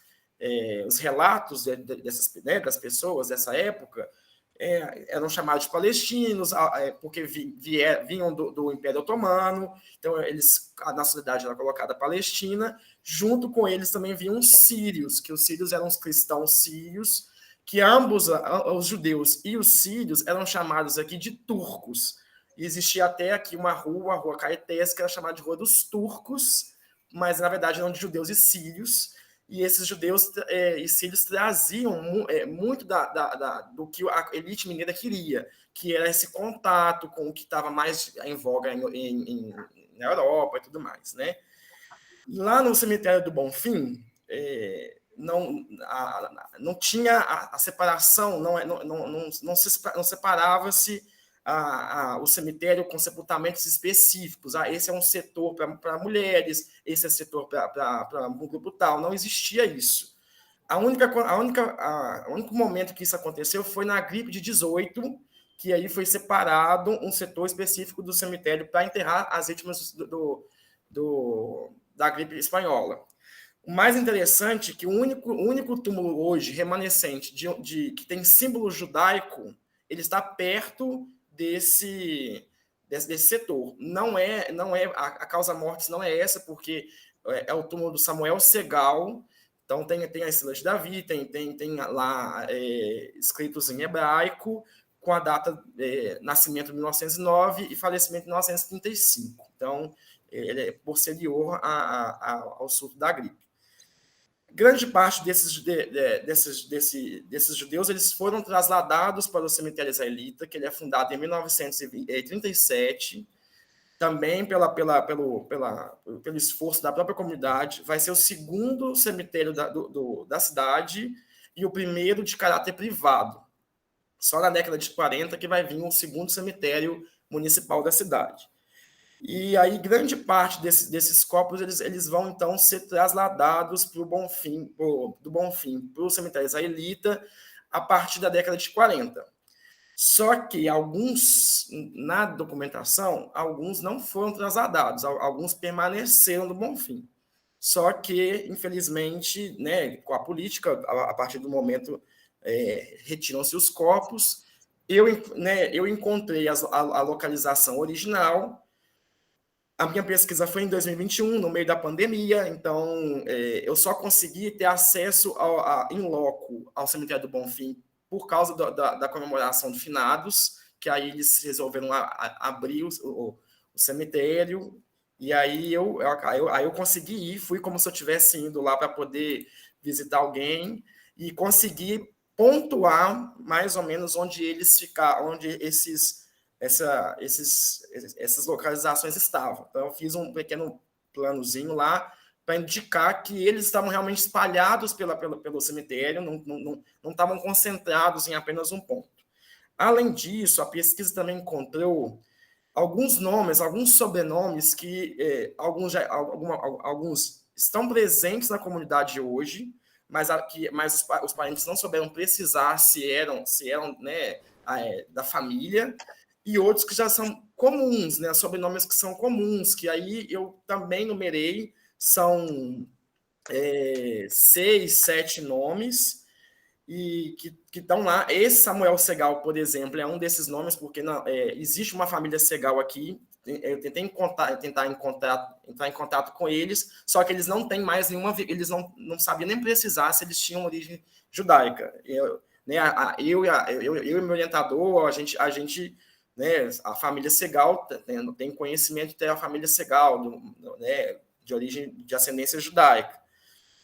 relatos das pessoas dessa época, eram chamados de palestinos, porque vinham do Império Otomano, então a nacionalidade era colocada palestina. Junto com eles também vinham os sírios, que os sírios eram os cristãos sírios, que ambos, os judeus e os sírios, eram chamados aqui de turcos. E existia até aqui uma rua, a Rua Caetés, que era chamada de Rua dos Turcos, mas na verdade eram de judeus e sírios. E esses judeus e sírios traziam muito do que a elite mineira queria, que era esse contato com o que estava mais em voga na Europa e tudo mais, né? Lá no cemitério do Bonfim, não tinha a separação, não separava-se o cemitério com sepultamentos específicos. Esse é um setor para mulheres, esse é setor para um grupo tal. Não existia isso. O único momento que isso aconteceu foi na gripe de 18, que aí foi separado um setor específico do cemitério para enterrar as vítimas da gripe espanhola. O mais interessante é que o único túmulo hoje remanescente que tem símbolo judaico, ele está perto desse setor. Não é a causa-mortes não é essa, porque é o túmulo do Samuel Segal. Então tem a estrela de Davi, tem lá escritos em hebraico, com a data nascimento de 1909 e falecimento de 1935. Então ele é posterior ao surto da gripe. Grande parte desses judeus eles foram trasladados para o cemitério israelita, que ele é fundado em 1937, também pelo esforço da própria comunidade. Vai ser o segundo cemitério da cidade e o primeiro de caráter privado. Só na década de 40 que vai vir um segundo cemitério municipal da cidade. E aí, grande parte desses corpos eles vão, então, ser trasladados do Bonfim para o cemitério israelita a partir da década de 40. Só que alguns, na documentação, alguns não foram trasladados, alguns permaneceram no Bonfim. Só que, infelizmente, né, com a política, a partir do momento, retiram-se os corpos. Eu encontrei a localização original. A minha pesquisa foi em 2021, no meio da pandemia, então eu só consegui ter acesso em loco ao cemitério do Bonfim por causa da comemoração de finados, que aí eles resolveram abrir o cemitério, e aí eu consegui ir, fui como se eu estivesse indo lá para poder visitar alguém, e consegui pontuar mais ou menos onde eles ficaram, onde essas localizações estavam. Então, eu fiz um pequeno planozinho lá para indicar que eles estavam realmente espalhados pelo cemitério, não estavam concentrados em apenas um ponto. Além disso, a pesquisa também encontrou alguns nomes, alguns sobrenomes que alguns estão presentes na comunidade hoje, mas os parentes não souberam precisar se eram né, da família, e outros que já são comuns, né, sobrenomes que são comuns, que aí eu também numerei, são 6, 7 nomes, e que estão lá. Esse Samuel Segal, por exemplo, é um desses nomes, porque existe uma família Segal aqui. Eu tentei entrar em contato com eles, só que eles não têm mais nenhuma, eles não sabiam nem precisar se eles tinham origem judaica. Eu e meu orientador, a gente né, a família Segal tem conhecimento de a família Segal, né, de origem, de ascendência judaica.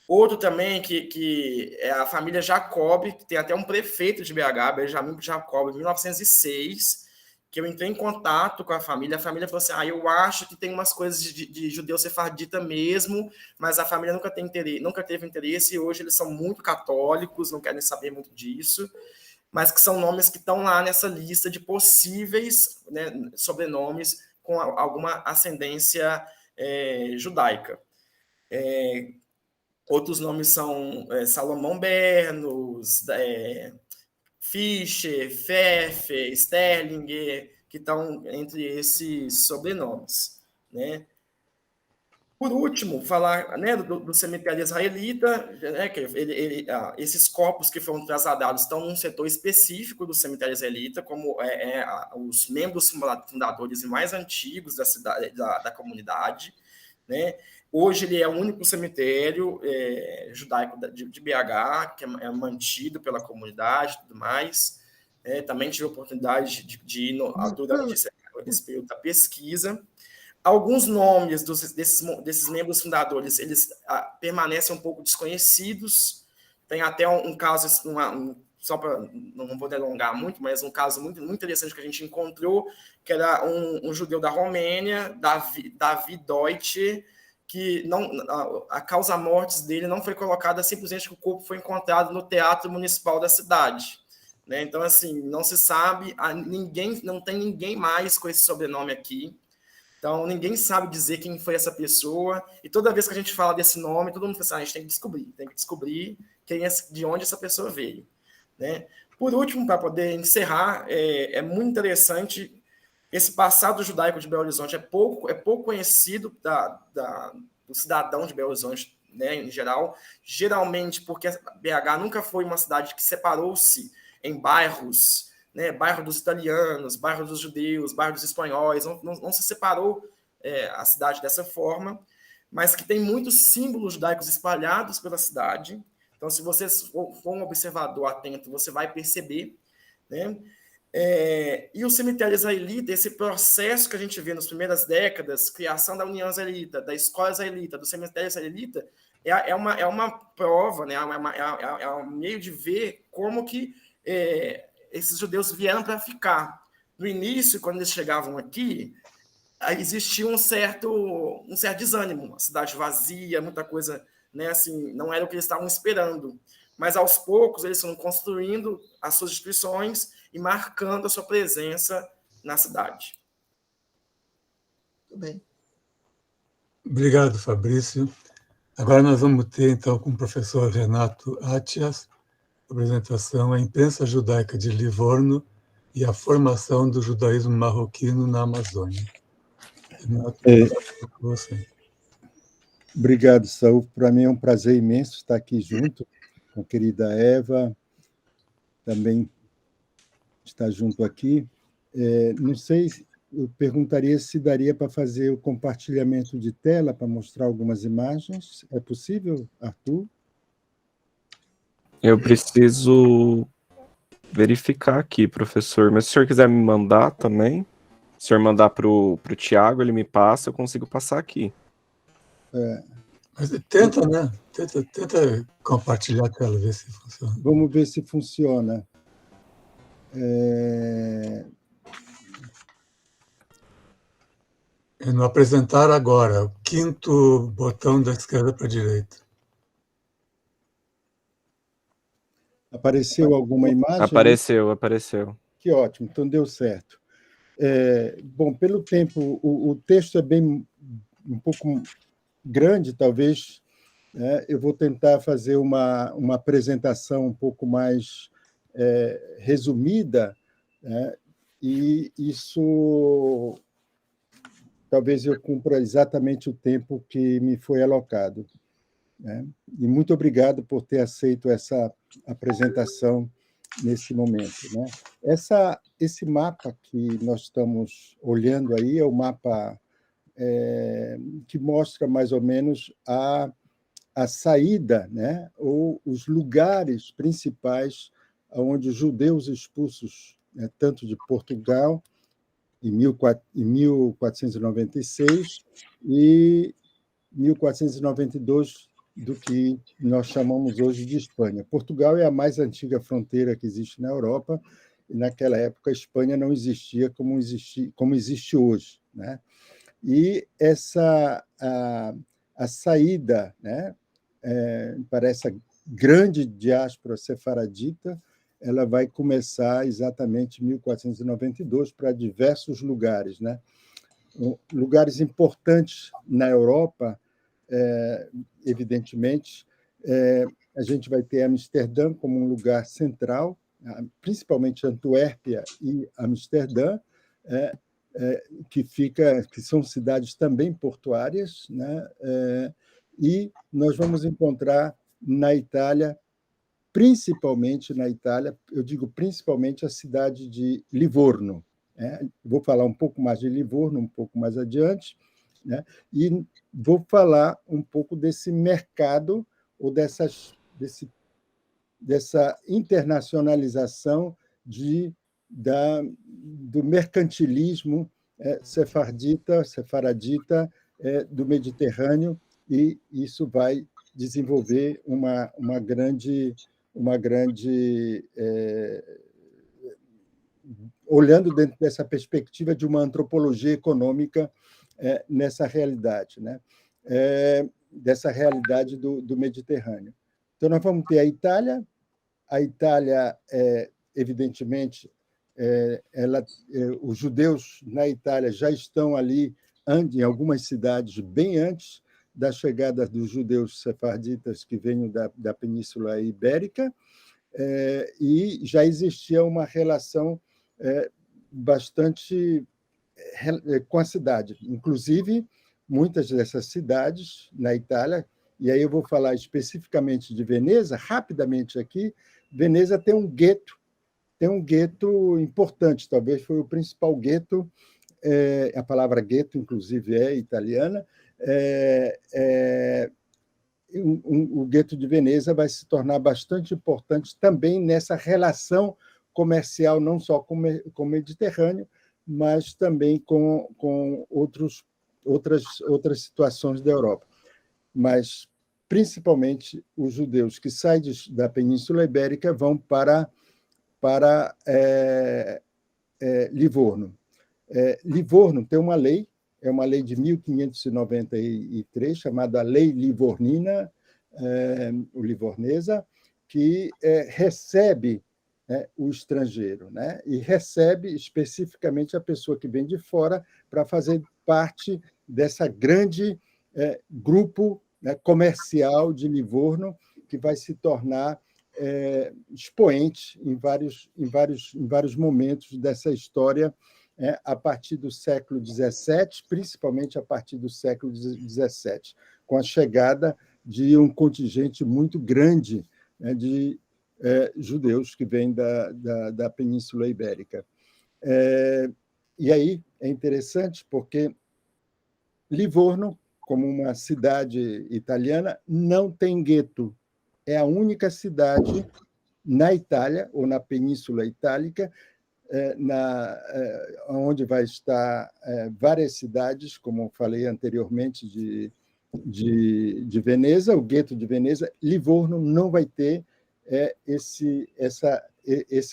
Outro também que é a família Jacob, que tem até um prefeito de BH, Benjamin Jacob, em 1906, que eu entrei em contato com a família falou assim, eu acho que tem umas coisas de judeu sefardita mesmo, mas a família nunca teve interesse, e hoje eles são muito católicos, não querem saber muito disso, mas que são nomes que estão lá nessa lista de possíveis, né, sobrenomes com alguma ascendência judaica. Outros nomes são Salomão Bernos, Fischer, Pfeffer, Sterlinger, que estão entre esses sobrenomes, né? Por último, falar, né, do cemitério israelita, né, que esses corpos que foram trasladados estão num setor específico do cemitério israelita, como os membros fundadores e mais antigos da cidade, da comunidade, né? Hoje ele é o único cemitério judaico de BH, que é mantido pela comunidade e tudo mais. Também tive a oportunidade de ir durante esse período da pesquisa. Alguns nomes desses membros fundadores, eles permanecem um pouco desconhecidos. Tem até um caso, só para não vou delongar muito, mas um caso muito, muito interessante que a gente encontrou, que era um judeu da Romênia, Davi Deutsche, que a causa-mortes dele não foi colocada, simplesmente que o corpo foi encontrado no Teatro Municipal da cidade. Né? Então, assim, não se sabe, não tem ninguém mais com esse sobrenome aqui. Então, ninguém sabe dizer quem foi essa pessoa. E toda vez que a gente fala desse nome, todo mundo fala assim, a gente tem que descobrir de onde essa pessoa veio. Né? Por último, para poder encerrar, é muito interessante esse passado judaico de Belo Horizonte. É pouco conhecido do cidadão de Belo Horizonte, né, em geral. Geralmente, porque BH nunca foi uma cidade que separou-se em bairros, né, bairro dos italianos, bairro dos judeus, bairro dos espanhóis, não se separou a cidade dessa forma, mas que tem muitos símbolos judaicos espalhados pela cidade. Então, se você for um observador atento, você vai perceber. Né? E o cemitério israelita, esse processo que a gente vê nas primeiras décadas, criação da União Israelita, da Escola Israelita, do cemitério israelita, é uma prova, né? É um meio de ver como que esses judeus vieram para ficar. No início, quando eles chegavam aqui, existia um certo desânimo, a cidade vazia, muita coisa, né, assim, não era o que eles estavam esperando. Mas, aos poucos, eles foram construindo as suas instituições e marcando a sua presença na cidade. Muito bem. Obrigado, Fabrício. Agora nós vamos ter, então, com o professor Renato Atias, a apresentação A Imprensa Judaica de Livorno e a Formação do Judaísmo Marroquino na Amazônia. Renato, com você. Obrigado, Saúl. Para mim é um prazer imenso estar aqui junto com a querida Eva, também está junto aqui. Não sei, eu perguntaria se daria para fazer o compartilhamento de tela para mostrar algumas imagens. É possível, Arthur? Eu preciso verificar aqui, professor. Mas se o senhor quiser me mandar também, se o senhor mandar para o Tiago, ele me passa, eu consigo passar aqui. Mas tenta, né? Tenta compartilhar a tela, ver se funciona. Vamos ver se funciona. É no apresentar agora, o quinto botão da esquerda para a direita. Apareceu alguma imagem? Apareceu. Que ótimo, então deu certo. Bom, pelo tempo, o texto é bem um pouco grande, talvez. Eu vou tentar fazer uma apresentação um pouco mais resumida, e isso talvez eu cumpra exatamente o tempo que me foi alocado. E muito obrigado por ter aceito essa apresentação nesse momento. Esse mapa que nós estamos olhando aí é o mapa que mostra mais ou menos a saída, ou os lugares principais onde os judeus expulsos, tanto de Portugal, em 1496, e 1492, do que nós chamamos hoje de Espanha. Portugal é a mais antiga fronteira que existe na Europa, e naquela época a Espanha não existia como existe hoje. E a saída, para essa grande diáspora sefaradita, ela vai começar exatamente em 1492 para diversos lugares. Lugares importantes na Europa, evidentemente, a gente vai ter Amsterdã como um lugar central, principalmente Antuérpia e Amsterdã, que são cidades também portuárias, né? E nós vamos encontrar na Itália, principalmente na Itália, eu digo principalmente a cidade de Livorno. Vou falar um pouco mais de Livorno um pouco mais adiante, né? E vou falar um pouco desse mercado ou dessa internacionalização do mercantilismo sefaradita do Mediterrâneo, e isso vai desenvolver uma grande olhando dentro dessa perspectiva de uma antropologia econômica nessa realidade, né? Dessa realidade do Mediterrâneo. Então, nós vamos ter a Itália. A Itália, evidentemente, os judeus na Itália já estão ali em algumas cidades bem antes da chegada dos judeus sefarditas que vêm da Península Ibérica, e já existia uma relação bastante com a cidade. Inclusive, muitas dessas cidades na Itália, e aí eu vou falar especificamente de Veneza, rapidamente aqui. Veneza tem um gueto importante, talvez foi o principal gueto, a palavra gueto, inclusive, é italiana. O gueto de Veneza vai se tornar bastante importante também nessa relação comercial, não só com o Mediterrâneo, mas também com outras situações da Europa. Mas, principalmente, os judeus que saem da Península Ibérica vão para Livorno. Livorno tem uma lei, é uma lei de 1593, chamada Lei Livornina, ou Livornesa, que recebe o estrangeiro, né? E recebe especificamente a pessoa que vem de fora para fazer parte dessa grande grupo comercial de Livorno, que vai se tornar expoente em vários momentos dessa história, a partir do século XVII, principalmente a partir do século XVII, com a chegada de um contingente muito grande de judeus que vêm da Península Ibérica. E aí é interessante porque Livorno, como uma cidade italiana, não tem gueto. É a única cidade na Itália, ou na Península Itálica, onde vai estar várias cidades, como falei anteriormente, de Veneza, o gueto de Veneza. Livorno não vai ter esse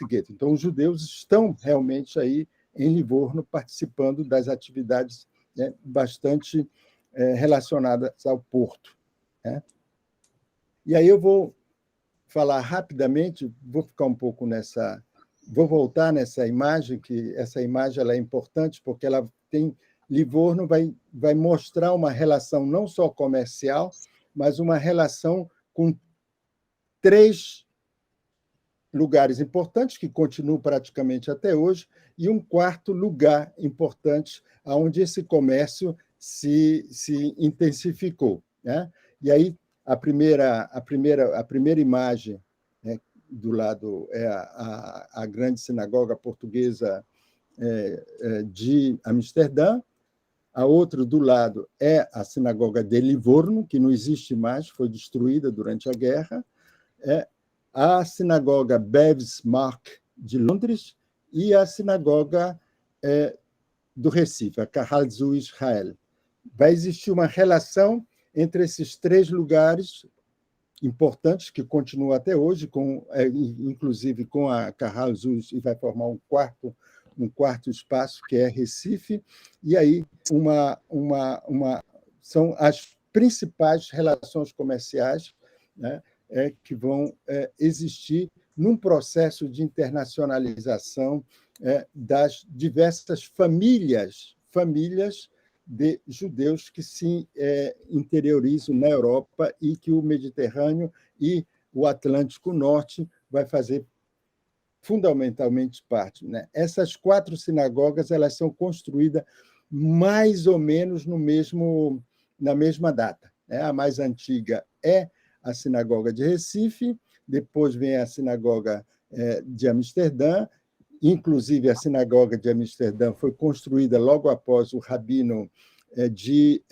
gueto. Então, os judeus estão realmente aí em Livorno, participando das atividades bastante relacionadas ao porto. E aí eu vou falar rapidamente, vou ficar um pouco vou voltar nessa imagem, que essa imagem ela é importante porque ela tem Livorno vai mostrar uma relação não só comercial, mas uma relação com 3 lugares importantes que continuam praticamente até hoje, e um 4º lugar importante onde esse comércio se intensificou, né? E aí a primeira imagem, né, do lado é a grande sinagoga portuguesa de Amsterdã. A outra do lado é a sinagoga de Livorno, que não existe mais, foi destruída durante a guerra. A sinagoga Bevis Mark de Londres e a sinagoga do Recife, a Kahal Zu Israel. Vai existir uma relação entre esses 3 lugares importantes que continuam até hoje, inclusive com a Kahal Zu, e vai formar um quarto espaço, que é Recife, e aí são as principais relações comerciais, né, que vão existir num processo de internacionalização das diversas famílias de judeus que se interiorizam na Europa e que o Mediterrâneo e o Atlântico Norte vai fazer fundamentalmente parte, né? Essas 4 sinagogas elas são construídas mais ou menos na mesma data, né? A mais antiga é a sinagoga de Recife, depois vem a sinagoga de Amsterdã. Inclusive, a sinagoga de Amsterdã foi construída logo após o rabino de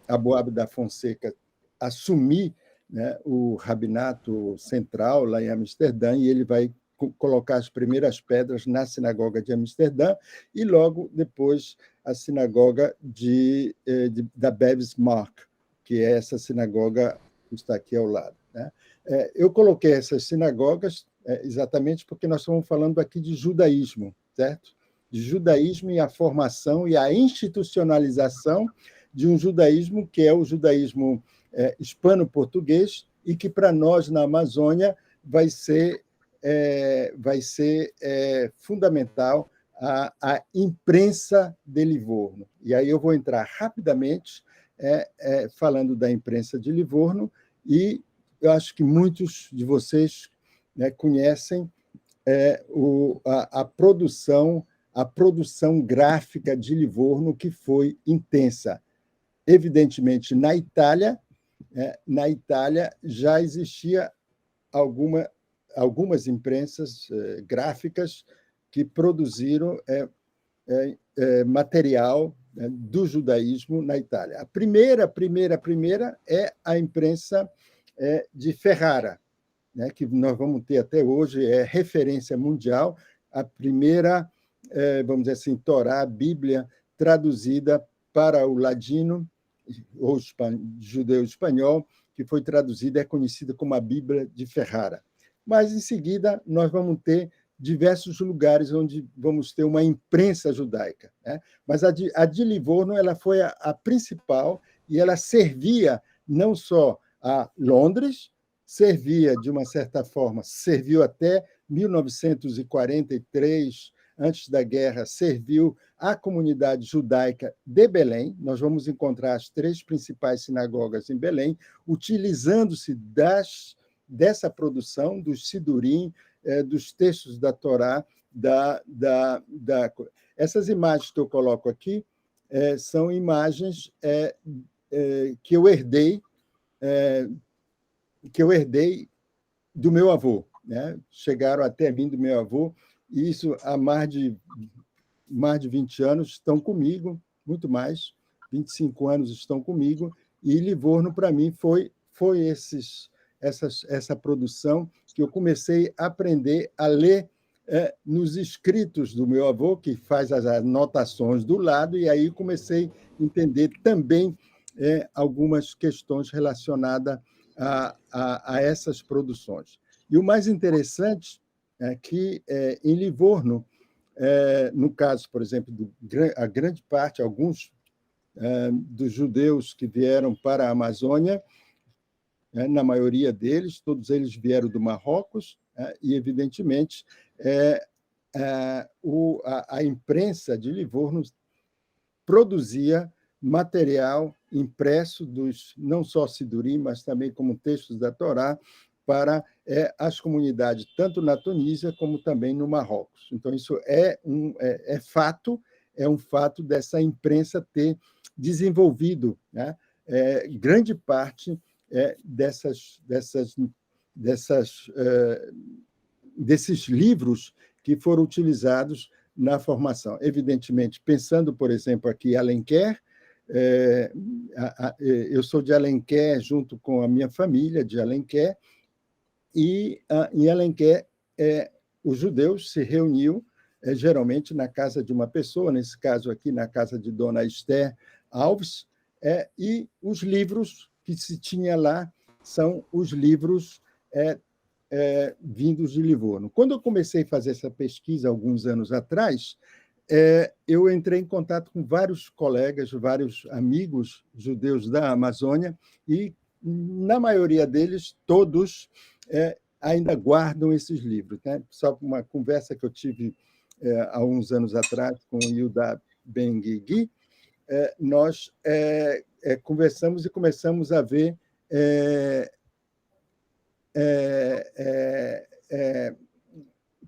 Aboab da Fonseca assumir, né, o rabinato central lá em Amsterdã, e ele vai colocar as primeiras pedras na sinagoga de Amsterdã e logo depois a sinagoga da Bevesmark, que é essa sinagoga que está aqui ao lado, né? Eu coloquei essas sinagogas exatamente porque nós estamos falando aqui de judaísmo, certo? De judaísmo e a formação e a institucionalização de um judaísmo que é o judaísmo hispano-português e que, para nós, na Amazônia, vai ser fundamental a imprensa de Livorno. E aí eu vou entrar rapidamente falando da imprensa de Livorno, e eu acho que muitos de vocês, né, conhecem a produção gráfica de Livorno, que foi intensa. Evidentemente, na Itália já existia algumas imprensas gráficas que produziram material do judaísmo na Itália. A primeira é a imprensa de Ferrara, né, que nós vamos ter até hoje, é referência mundial, a primeira, vamos dizer assim, Torá, Bíblia, traduzida para o ladino, ou judeu-espanhol, que foi traduzida, é conhecida como a Bíblia de Ferrara. Mas, em seguida, nós vamos ter diversos lugares onde vamos ter uma imprensa judaica, né? Mas a de Livorno ela foi a principal, e ela servia não só a Londres, servia, de uma certa forma, serviu até 1943, antes da guerra, serviu à comunidade judaica de Belém. Nós vamos encontrar as 3 principais sinagogas em Belém, utilizando-se dessa produção, dos sidurim, dos textos da Torá. Essas imagens que eu coloco aqui são imagens que eu herdei do meu avô, né? Chegaram até mim do meu avô, e isso há mais de 20 anos estão comigo, muito mais, 25 anos estão comigo, e Livorno, para mim, foi essa produção que eu comecei a aprender a ler nos escritos do meu avô, que faz as anotações do lado, e aí comecei a entender também algumas questões relacionadas a essas produções. E o mais interessante é que, em Livorno, no caso, por exemplo, a grande parte, alguns dos judeus que vieram para a Amazônia, na maioria deles, todos eles vieram do Marrocos, e, evidentemente, a imprensa de Livorno produzia material impresso não só sidurim, mas também como textos da Torá, para as comunidades, tanto na Tunísia como também no Marrocos. Então, isso é um fato dessa imprensa ter desenvolvido, né, grande parte desses livros que foram utilizados na formação. Evidentemente, pensando, por exemplo, aqui em Alenquer, eu sou de Alenquer junto com a minha família de Alenquer, e em Alenquer os judeus se reuniam geralmente na casa de uma pessoa, nesse caso aqui na casa de Dona Esther Alves, e os livros que se tinha lá são os livros vindos de Livorno. Quando eu comecei a fazer essa pesquisa alguns anos atrás, eu entrei em contato com vários colegas, vários amigos judeus da Amazônia, e, na maioria deles, todos ainda guardam esses livros, né? Só uma conversa que eu tive há uns anos atrás com o Yuda Ben-Gigi, nós conversamos e começamos a ver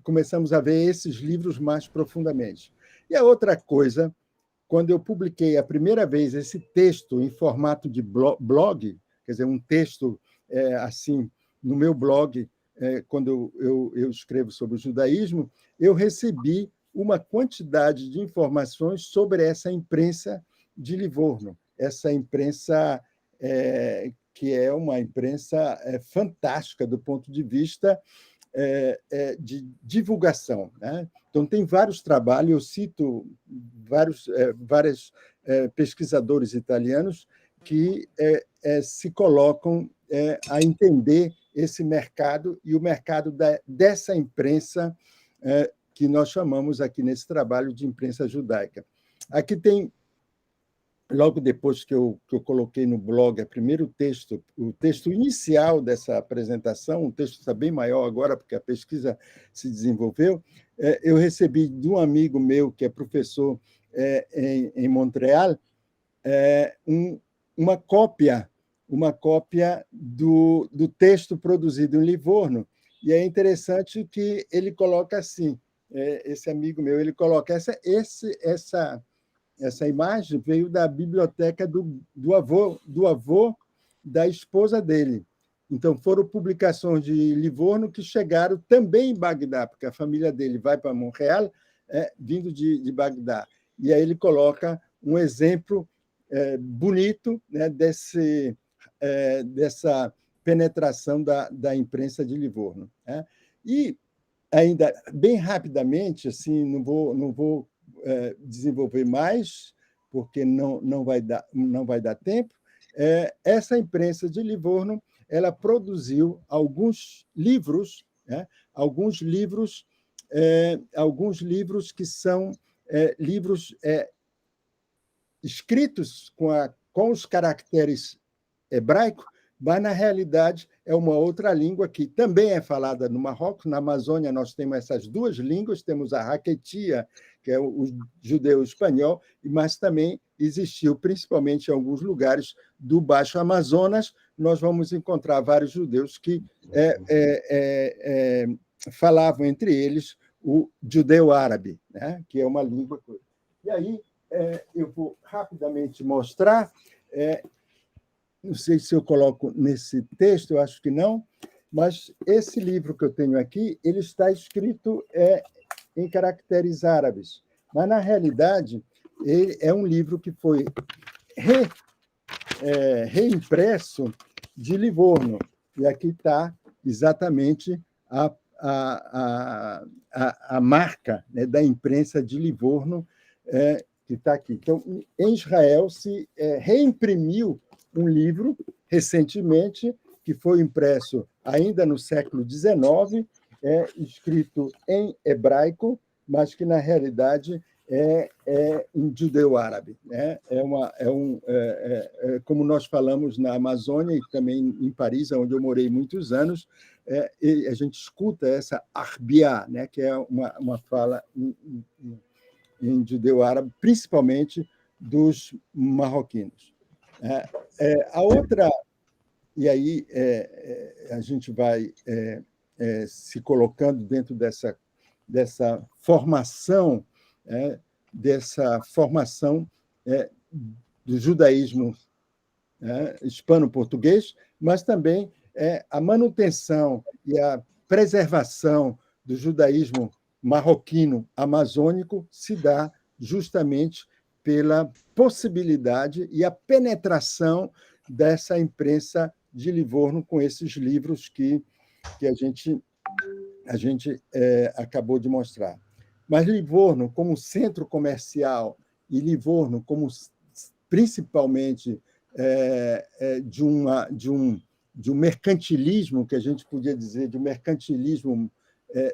começamos a ver esses livros mais profundamente. E a outra coisa, quando eu publiquei a primeira vez esse texto em formato de blog, quer dizer, um texto assim, no meu blog, quando eu escrevo sobre o judaísmo, eu recebi uma quantidade de informações sobre essa imprensa de Livorno, essa imprensa que é uma imprensa fantástica do ponto de vista de divulgação, né? Então, tem vários trabalhos, eu cito vários pesquisadores italianos que se colocam a entender esse mercado e o mercado dessa imprensa que nós chamamos aqui nesse trabalho de imprensa judaica. Aqui tem, logo depois que eu coloquei no blog o texto inicial dessa apresentação, o texto está bem maior agora, porque a pesquisa se desenvolveu, eu recebi de um amigo meu, que é professor em Montreal, uma cópia do texto produzido em Livorno, e é interessante que ele coloca assim, esse amigo meu, ele coloca essa imagem veio da biblioteca do avô da esposa dele. Então, foram publicações de Livorno que chegaram também em Bagdá, porque a família dele vai para Montreal, vindo de Bagdá. E aí ele coloca um exemplo bonito, né, dessa penetração da imprensa de Livorno, né? E, ainda bem rapidamente, assim, não vou desenvolver mais, porque não vai dar tempo, essa imprensa de Livorno ela produziu alguns livros, né? Alguns livros que são livros escritos com os caracteres hebraicos, mas, na realidade, é uma outra língua que também é falada no Marrocos. Na Amazônia, nós temos essas duas línguas, temos a raquetia, que é o judeu-espanhol, mas também existiu, principalmente em alguns lugares do Baixo Amazonas, nós vamos encontrar vários judeus que falavam entre eles o judeu-árabe, né? Que é uma língua. E aí, eu vou rapidamente mostrar... não sei se eu coloco nesse texto, eu acho que não, mas esse livro que eu tenho aqui, ele está escrito em caracteres árabes, mas, na realidade, ele é um livro que foi reimpresso de Livorno, e aqui está exatamente a marca, né, da imprensa de Livorno, que está aqui. Então, em Israel, se reimprimiu um livro, recentemente, que foi impresso ainda no século XIX, escrito em hebraico, mas que, na realidade, é em judeu-árabe, né? Como nós falamos na Amazônia e também em Paris, onde eu morei muitos anos, a gente escuta essa arbia, né? Que é uma fala em judeu-árabe, principalmente dos marroquinos. A outra, e aí a gente vai se colocando dentro dessa formação, do judaísmo hispano-português, mas também a manutenção e a preservação do judaísmo marroquino amazônico se dá justamente pela possibilidade e a penetração dessa imprensa de Livorno com esses livros que a gente acabou de mostrar. Mas Livorno, como centro comercial, e Livorno, como principalmente de um mercantilismo, que a gente podia dizer, de um mercantilismo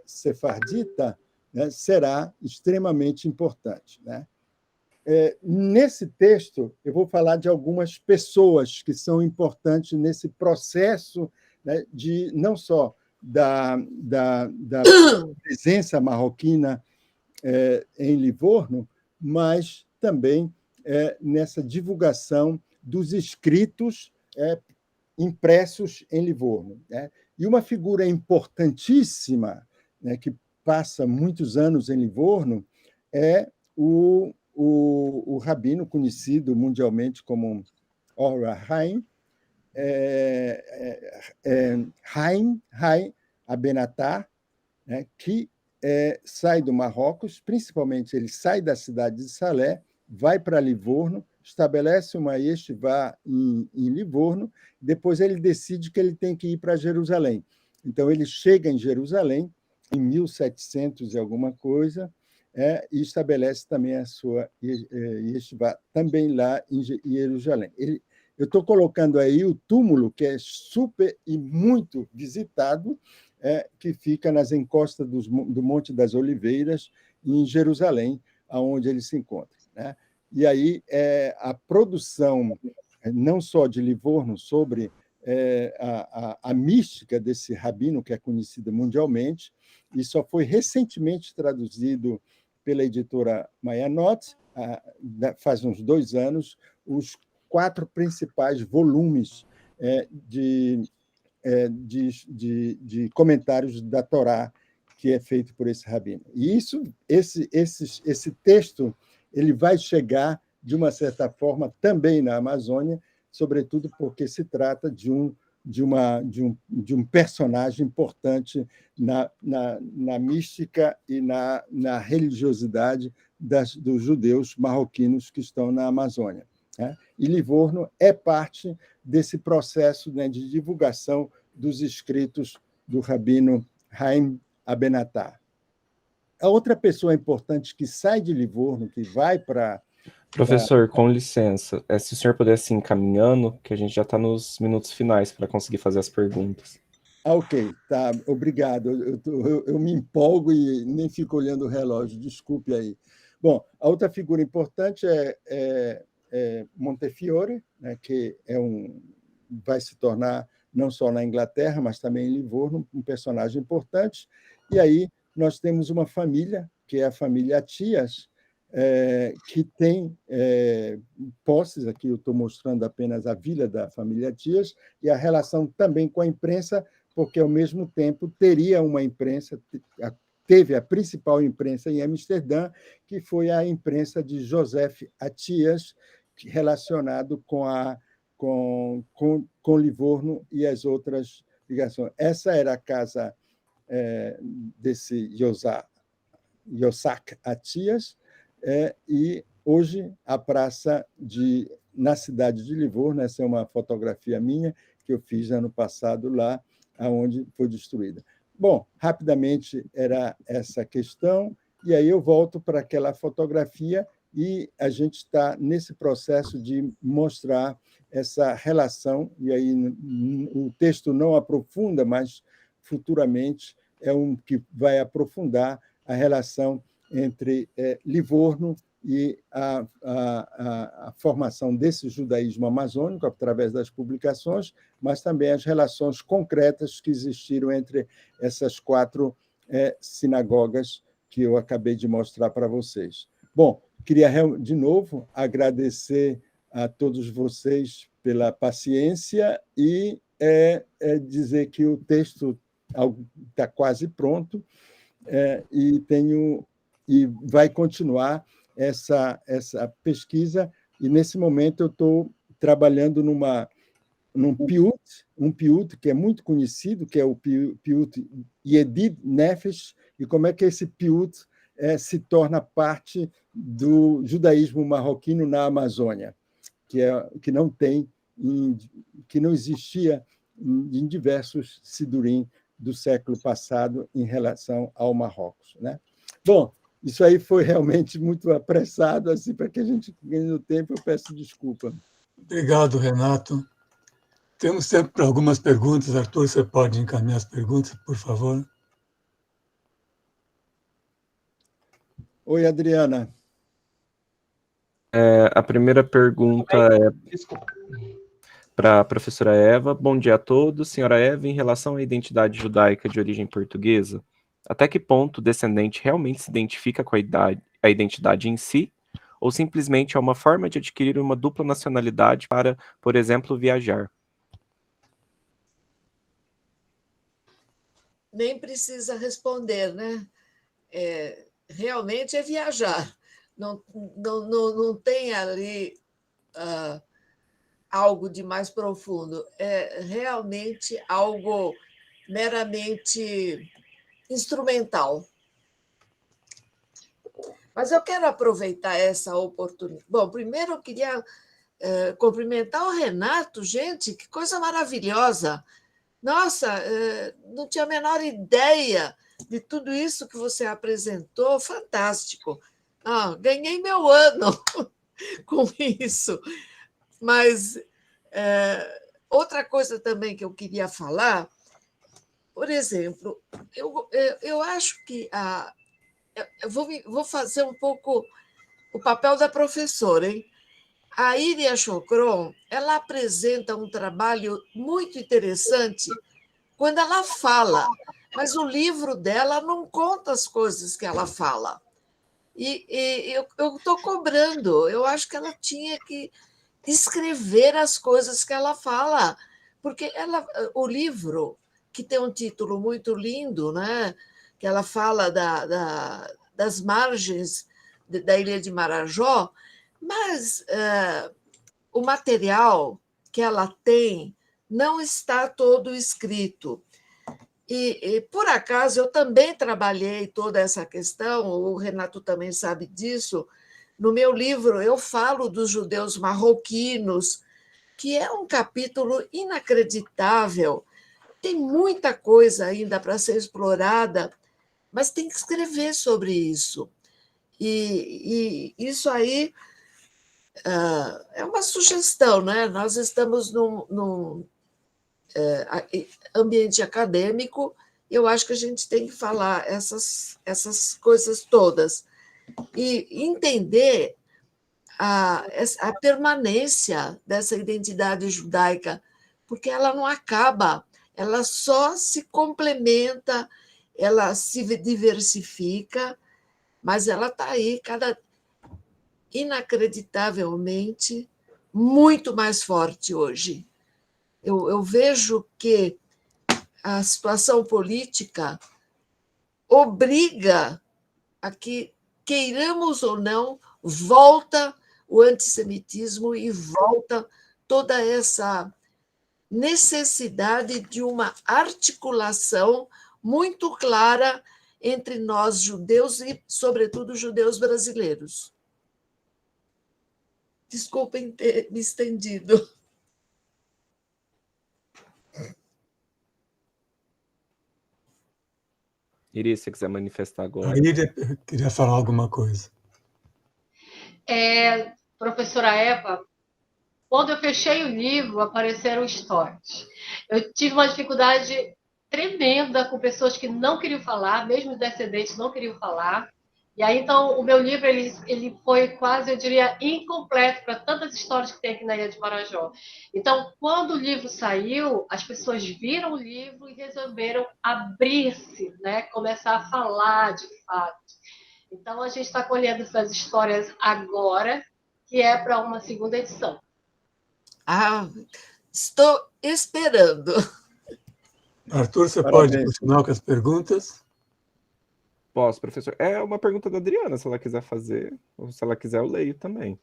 sefardita, né, será extremamente importante, né? Nesse texto, eu vou falar de algumas pessoas que são importantes nesse processo, né, de não só da presença marroquina em Livorno, mas também nessa divulgação dos escritos impressos em Livorno, né? E uma figura importantíssima, né, que passa muitos anos em Livorno é o rabino conhecido mundialmente como Or HaHaim, Haim Abenatar, né, que sai do Marrocos, principalmente ele sai da cidade de Salé, vai para Livorno, estabelece uma yeshivá em Livorno, depois ele decide que ele tem que ir para Jerusalém. Então, ele chega em Jerusalém, em 1700 e alguma coisa, e estabelece também a sua yeshivá, também lá em Jerusalém. Eu estou colocando aí o túmulo, que é super e muito visitado, que fica nas encostas do Monte das Oliveiras, em Jerusalém, onde ele se encontra, né? E aí a produção, não só de Livorno, sobre a mística desse rabino, que é conhecida mundialmente, e só foi recentemente traduzido pela editora Mayanot, faz uns 2 anos, os 4 principais volumes de comentários da Torá que é feito por esse rabino. E esse texto ele vai chegar, de uma certa forma, também na Amazônia, sobretudo porque se trata de um personagem importante na mística e na religiosidade dos judeus marroquinos que estão na Amazônia, né? E Livorno é parte desse processo, né, de divulgação dos escritos do rabino Haim Abenatar. A outra pessoa importante que sai de Livorno, que vai para... Professor, com licença, se o senhor pudesse ir encaminhando, que a gente já está nos minutos finais para conseguir fazer as perguntas. Ok, tá, obrigado. Eu me empolgo e nem fico olhando o relógio, desculpe aí. Bom, a outra figura importante é Montefiore, né, que vai se tornar, não só na Inglaterra, mas também em Livorno, um personagem importante. E aí nós temos uma família, que é a família Atias, que tem posses, aqui eu estou mostrando apenas a vila da família Atias, e a relação também com a imprensa, porque, ao mesmo tempo, teria uma imprensa, teve a principal imprensa em Amsterdã, que foi a imprensa de Joseph Atias, relacionado com Livorno e as outras ligações. Essa era a casa desse Yosak Atias, e hoje a praça na cidade de Livorno, essa é uma fotografia minha que eu fiz ano passado lá, onde foi destruída. Bom, rapidamente era essa questão, e aí eu volto para aquela fotografia e a gente está nesse processo de mostrar essa relação, e aí o texto não aprofunda, mas futuramente é que vai aprofundar a relação entre Livorno e a formação desse judaísmo amazônico através das publicações, mas também as relações concretas que existiram entre essas 4 sinagogas que eu acabei de mostrar para vocês. Bom, queria, de novo, agradecer a todos vocês pela paciência e dizer que o texto está quase pronto, e vai continuar essa pesquisa, e nesse momento eu estou trabalhando num piyut que é muito conhecido, que é o piyut Yedid Nefesh, e como é que esse piyut se torna parte do judaísmo marroquino na Amazônia, que não existia em diversos sidurim do século passado em relação ao Marrocos, né? Bom, isso aí foi realmente muito apressado, assim, para que a gente ganhe no tempo, eu peço desculpa. Obrigado, Renato. Temos tempo para algumas perguntas. Arthur, você pode encaminhar as perguntas, por favor? Oi, Adriana. A primeira pergunta é para a professora Eva. Bom dia a todos. Senhora Eva, em relação à identidade judaica de origem portuguesa, até que ponto o descendente realmente se identifica com a identidade em si, ou simplesmente é uma forma de adquirir uma dupla nacionalidade para, por exemplo, viajar? Nem precisa responder, né? realmente é viajar. Não tem ali algo de mais profundo. É realmente algo meramente instrumental. Mas eu quero aproveitar essa oportunidade. Bom, primeiro eu queria cumprimentar o Renato, gente, que coisa maravilhosa. Nossa, não tinha a menor ideia de tudo isso que você apresentou, fantástico. Ganhei meu ano com isso. Mas outra coisa também que eu queria falar, por exemplo, eu acho que eu vou fazer um pouco o papel da professora, hein? A Iria Chocron, ela apresenta um trabalho muito interessante quando ela fala, mas o livro dela não conta as coisas que ela fala. E eu estou cobrando, eu acho que ela tinha que escrever as coisas que ela fala, porque o livro, que tem um título muito lindo, né? Que ela fala das margens da Ilha de Marajó, mas o material que ela tem não está todo escrito. E, por acaso, eu também trabalhei toda essa questão, o Renato também sabe disso. No meu livro, eu falo dos judeus marroquinos, que é um capítulo inacreditável. Tem muita coisa ainda para ser explorada, mas tem que escrever sobre isso. E isso aí é uma sugestão, né? Nós estamos num ambiente acadêmico, eu acho que a gente tem que falar essas coisas todas e entender a permanência dessa identidade judaica, porque ela não acaba, ela só se complementa, ela se diversifica, mas ela está aí, inacreditavelmente, muito mais forte hoje. Eu vejo que a situação política obriga a que, queiramos ou não, volta o antissemitismo e volta toda essa necessidade de uma articulação muito clara entre nós, judeus, e, sobretudo, judeus brasileiros. Desculpem ter me estendido. Iria, se você quiser manifestar agora. A Iria queria falar alguma coisa. Professora Eva, quando eu fechei o livro, apareceram histórias. Eu tive uma dificuldade tremenda com pessoas que não queriam falar, mesmo os descendentes não queriam falar. E aí, então, o meu livro ele foi quase, eu diria, incompleto para tantas histórias que tem aqui na Ilha de Marajó. Então, quando o livro saiu, as pessoas viram o livro e resolveram abrir-se, né? Começar a falar de fato. Então, a gente está colhendo essas histórias agora, que é para uma segunda edição. Estou esperando. Arthur, você Parabéns. pode continuar com as perguntas? Posso, professor? É uma pergunta da Adriana, se ela quiser fazer, ou se ela quiser, eu leio também.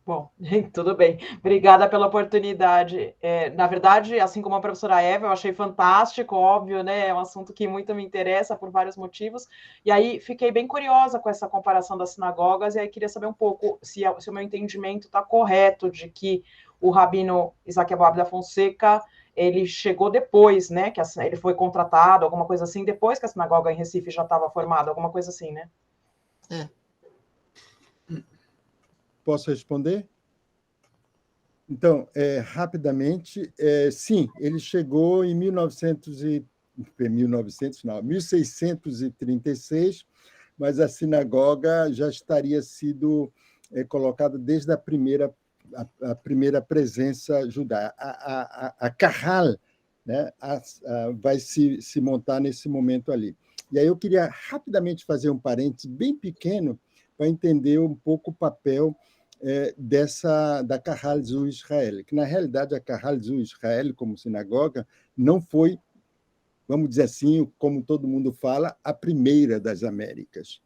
Bom, tudo bem. Obrigada pela oportunidade. Na verdade, assim como a professora Eva, eu achei fantástico, óbvio, né? É um assunto que muito me interessa por vários motivos. E aí fiquei bem curiosa com essa comparação das sinagogas, e aí queria saber um pouco se o meu entendimento está correto de que o rabino Isaac Abu da Fonseca, ele chegou depois, né? Que ele foi contratado, alguma coisa assim, depois que a sinagoga em Recife já estava formada, alguma coisa assim, né? Posso responder? Então, rapidamente, sim, ele chegou em 1636, mas a sinagoga já estaria sido colocada desde a primeira presença judaica. A Kahal, né, vai se montar nesse momento ali. E aí eu queria rapidamente fazer um parênteses bem pequeno para entender um pouco o papel da Kahal Zu Israel, que, na realidade, a Kahal Zu Israel, como sinagoga, não foi vamos dizer assim, como todo mundo fala, a primeira das Américas,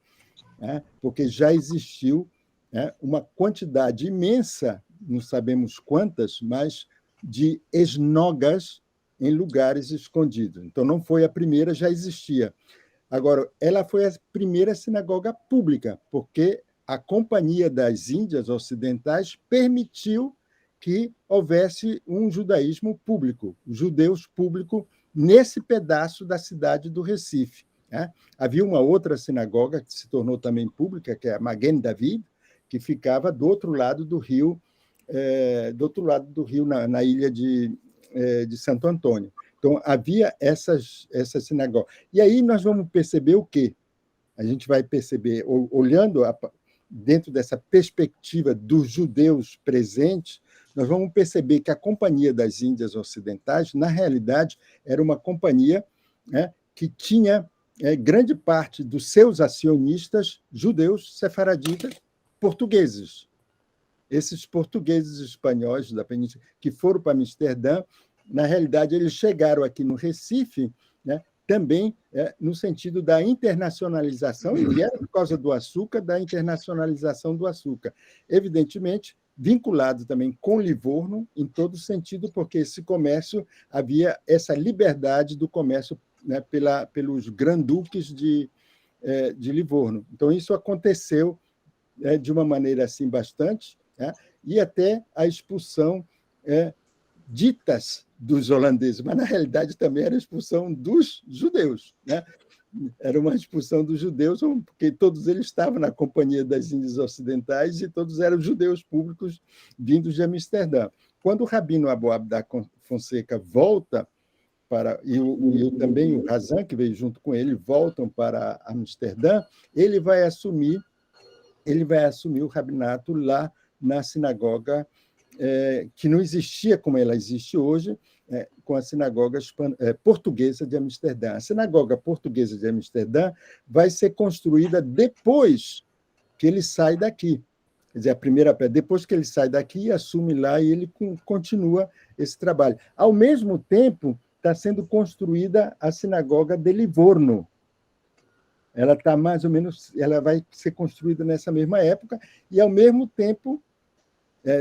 né? Porque já existiu, né, uma quantidade imensa, não sabemos quantas, mas de esnogas em lugares escondidos. Então, não foi a primeira, já existia. Agora, ela foi a primeira sinagoga pública, porque a Companhia das Índias Ocidentais permitiu que houvesse um judaísmo público, judeus público, nesse pedaço da cidade do Recife, né? Havia uma outra sinagoga que se tornou também pública, que é a Magen David, que ficava do outro lado do rio, na ilha de Santo Antônio. Então, havia essas sinagogas. E aí nós vamos perceber o quê? A gente vai perceber, olhando dentro dessa perspectiva dos judeus presentes, nós vamos perceber que a Companhia das Índias Ocidentais, na realidade, era uma companhia, né, que tinha grande parte dos seus acionistas judeus sefaraditas portugueses. Esses portugueses espanhóis da Península que foram para Amsterdã, na realidade, eles chegaram aqui no Recife, né, também no sentido da internacionalização, e vieram por causa do açúcar, da internacionalização do açúcar. Evidentemente, vinculado também com Livorno, em todo sentido, porque esse comércio, havia essa liberdade do comércio, né, pelos granduques de Livorno. Então, isso aconteceu de uma maneira assim bastante, né, e até a expulsão ditas dos holandeses, mas, na realidade, também era a expulsão dos judeus, né? Era uma expulsão dos judeus, porque todos eles estavam na Companhia das Índias Ocidentais e todos eram judeus públicos vindos de Amsterdã. Quando o rabino Abu Abda Fonseca volta e também o Razan, que veio junto com ele, voltam para Amsterdã, ele vai assumir o rabinato lá na sinagoga, que não existia como ela existe hoje, com a sinagoga portuguesa de Amsterdã. A sinagoga portuguesa de Amsterdã vai ser construída depois que ele sai daqui. Quer dizer, a primeira pedra, depois que ele sai daqui, assume lá e ele continua esse trabalho. Ao mesmo tempo, está sendo construída a sinagoga de Livorno. Ela está mais ou menos, ela vai ser construída nessa mesma época e, ao mesmo tempo,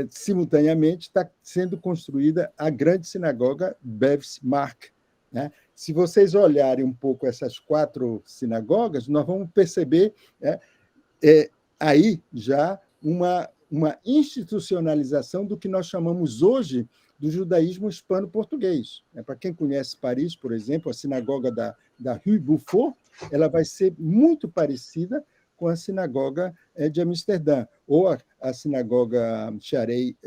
simultaneamente, está sendo construída a grande sinagoga Bevis Mark, né? Se vocês olharem um pouco essas 4 sinagogas, nós vamos perceber aí já uma institucionalização do que nós chamamos hoje do judaísmo hispano-português. Para quem conhece Paris, por exemplo, a sinagoga da Rue Beaufort, ela vai ser muito parecida com a sinagoga de Amsterdã, ou a sinagoga Sharei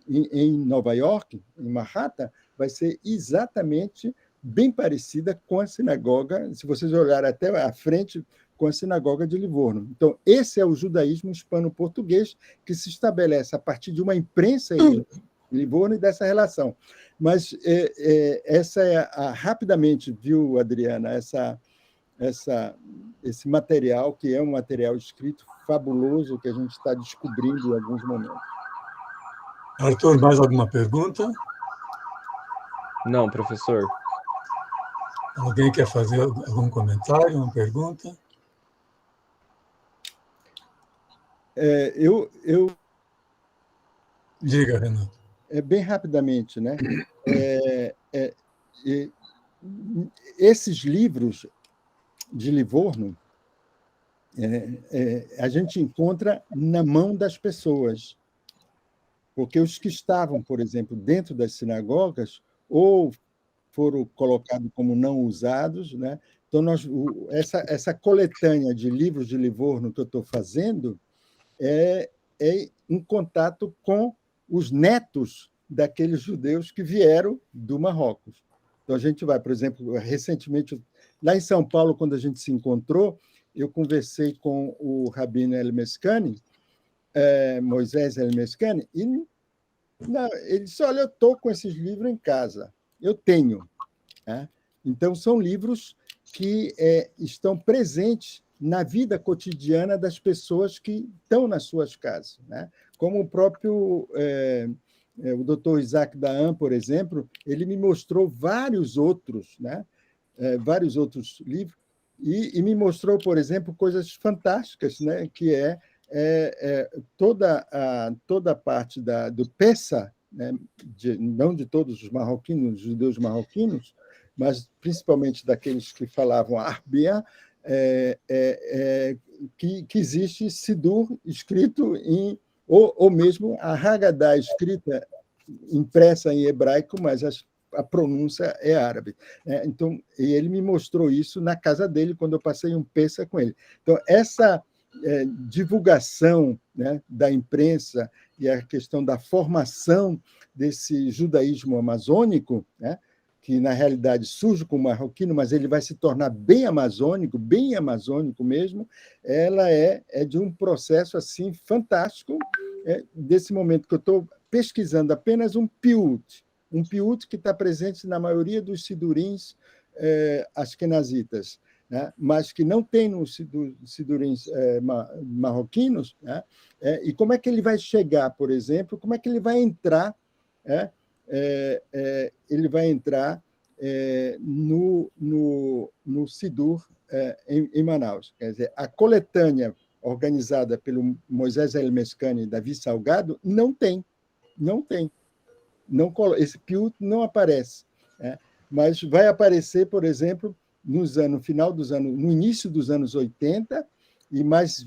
em Nova York, em Manhattan, vai ser exatamente bem parecida com a sinagoga, se vocês olharem até à frente, com a sinagoga de Livorno. Então, esse é o judaísmo hispano-português que se estabelece a partir de uma imprensa em Livorno e dessa relação. Mas essa rapidamente, viu, Adriana, esse material, que é um material escrito fabuloso, que a gente está descobrindo em alguns momentos. Arthur, mais alguma pergunta? Não, professor. Alguém quer fazer algum comentário, uma pergunta? Diga, Renato. Bem rapidamente, né? Esses livros de Livorno, a gente encontra na mão das pessoas, porque os que estavam, por exemplo, dentro das sinagogas, ou foram colocados como não usados, né? Então, essa coletânea de livros de Livorno que eu estou fazendo é em contato com os netos daqueles judeus que vieram do Marrocos. Então, a gente vai, por exemplo, recentemente, lá em São Paulo, quando a gente se encontrou, eu conversei com o rabino El Mescani, Moisés El Mescani, e ele disse, olha, eu estou com esses livros em casa, eu tenho. Né? Então, são livros que estão presentes na vida cotidiana das pessoas que estão nas suas casas, né? Como o próprio o Dr. Isaac Dahan, por exemplo, ele me mostrou vários outros, né? vários outros livros, e me mostrou, por exemplo, coisas fantásticas, né? Que toda a parte do Pessa, né? Não de todos os marroquinos, judeus marroquinos, mas principalmente daqueles que falavam árabe, que existe Sidur escrito ou mesmo a Haggadah escrita, impressa em hebraico, mas a pronúncia é árabe. Então, e ele me mostrou isso na casa dele, quando eu passei um Pessa com ele. Então, essa divulgação, né, da imprensa e a questão da formação desse judaísmo amazônico, né, que na realidade surge como marroquino, mas ele vai se tornar bem amazônico mesmo, ela é de um processo assim fantástico, desse momento que eu estou pesquisando apenas um piut que está presente na maioria dos sidurins ashkenazitas, né, mas que não tem nos sidurins marroquinos, né, e como é que ele vai chegar, por exemplo, como é que ele vai entrar, ele vai entrar no Sidur em Manaus. Quer dizer, a coletânea organizada pelo Moisés El-Mescani e Davi Salgado não tem. Esse piut não aparece, né? Mas vai aparecer, por exemplo, no início dos anos 80, e mais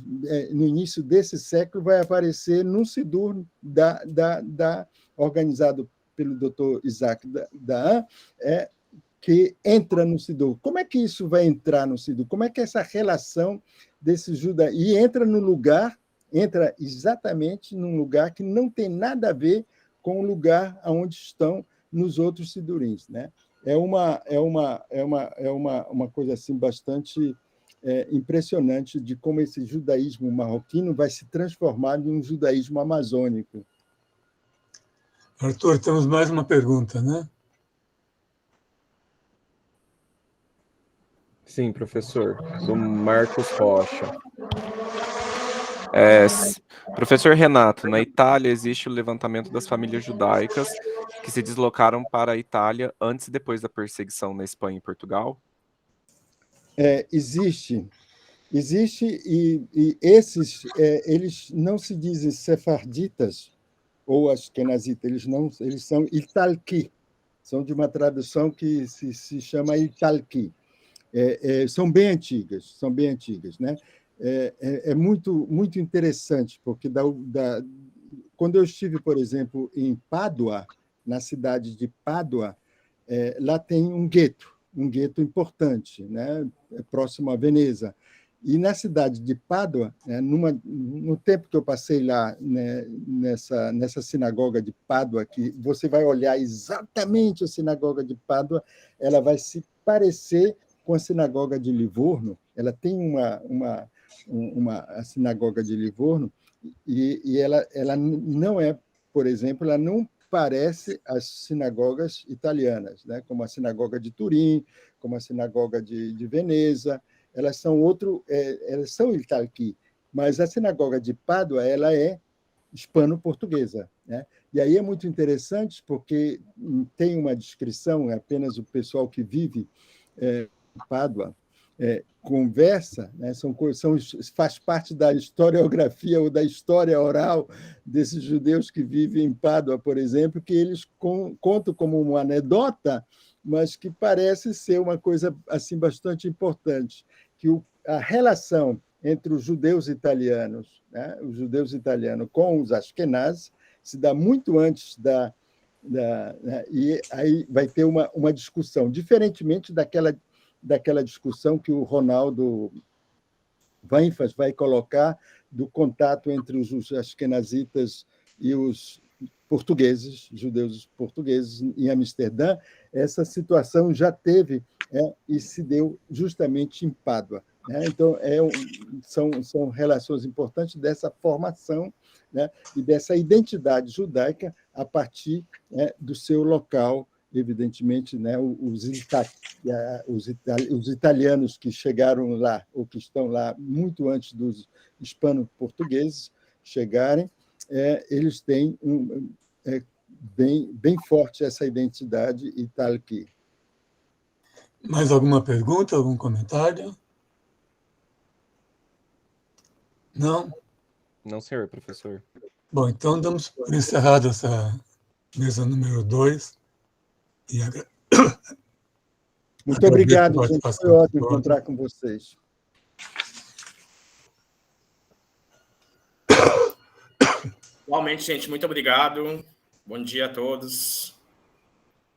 no início desse século vai aparecer num Sidur organizado pelo Dr. Isaac Daan, que entra no Sidur. Como é que isso vai entrar no Sidur? Como é que essa relação desse judaísmo... E entra exatamente num lugar que não tem nada a ver com o lugar onde estão nos outros sidurins, né? É uma coisa assim bastante impressionante de como esse judaísmo marroquino vai se transformar em um judaísmo amazônico. Arthur, temos mais uma pergunta, né? Sim, professor, do Marcos Rocha. Professor Renato, na Itália existe o levantamento das famílias judaicas que se deslocaram para a Itália antes e depois da perseguição na Espanha e Portugal? Existe, e esses, eles não se dizem sefarditas ou ashkenazitas, eles são italqui, são de uma tradução que se chama italqui. São bem antigas, né? É muito, muito interessante, porque quando eu estive, por exemplo, em Pádua, na cidade de Pádua, lá tem um gueto importante, né? Próximo a Veneza. E na cidade de Pádua, no tempo que eu passei lá, né, nessa sinagoga de Pádua, que você vai olhar exatamente a sinagoga de Pádua, ela vai se parecer com a sinagoga de Livorno. Ela tem a sinagoga de Livorno, e ela não por exemplo, ela não parece as sinagogas italianas, né? Como a sinagoga de Turim, como a sinagoga de Veneza. Elas são italqui, mas a sinagoga de Pádua ela é hispano-portuguesa, né? E aí é muito interessante porque tem uma descrição, apenas o pessoal que vive em Pádua conversa, né? Faz parte da historiografia ou da história oral desses judeus que vivem em Pádua, por exemplo, que eles contam como uma anedota, mas que parece ser uma coisa assim bastante importante, que a relação entre os judeus italianos, né, os judeus italianos com os ashkenazes, se dá muito antes né, e aí vai ter uma discussão, diferentemente daquela discussão que o Ronaldo Weinfels vai colocar do contato entre os ashkenazitas e os portugueses, judeus portugueses, em Amsterdã. Essa situação já teve e se deu justamente em Pádua, né? Então, são relações importantes dessa formação, né, e dessa identidade judaica a partir do seu local, evidentemente, né, os italianos que chegaram lá, ou que estão lá muito antes dos hispano-portugueses chegarem, eles têm bem forte essa identidade italqui. Mais alguma pergunta, algum comentário? Não? Não, senhor, professor. Bom, então damos por encerrada essa mesa número 2. E Muito obrigado, a gente. Foi participação ótimo de todos. encontrar com vocês. Igualmente, gente, muito obrigado. Bom dia a todos.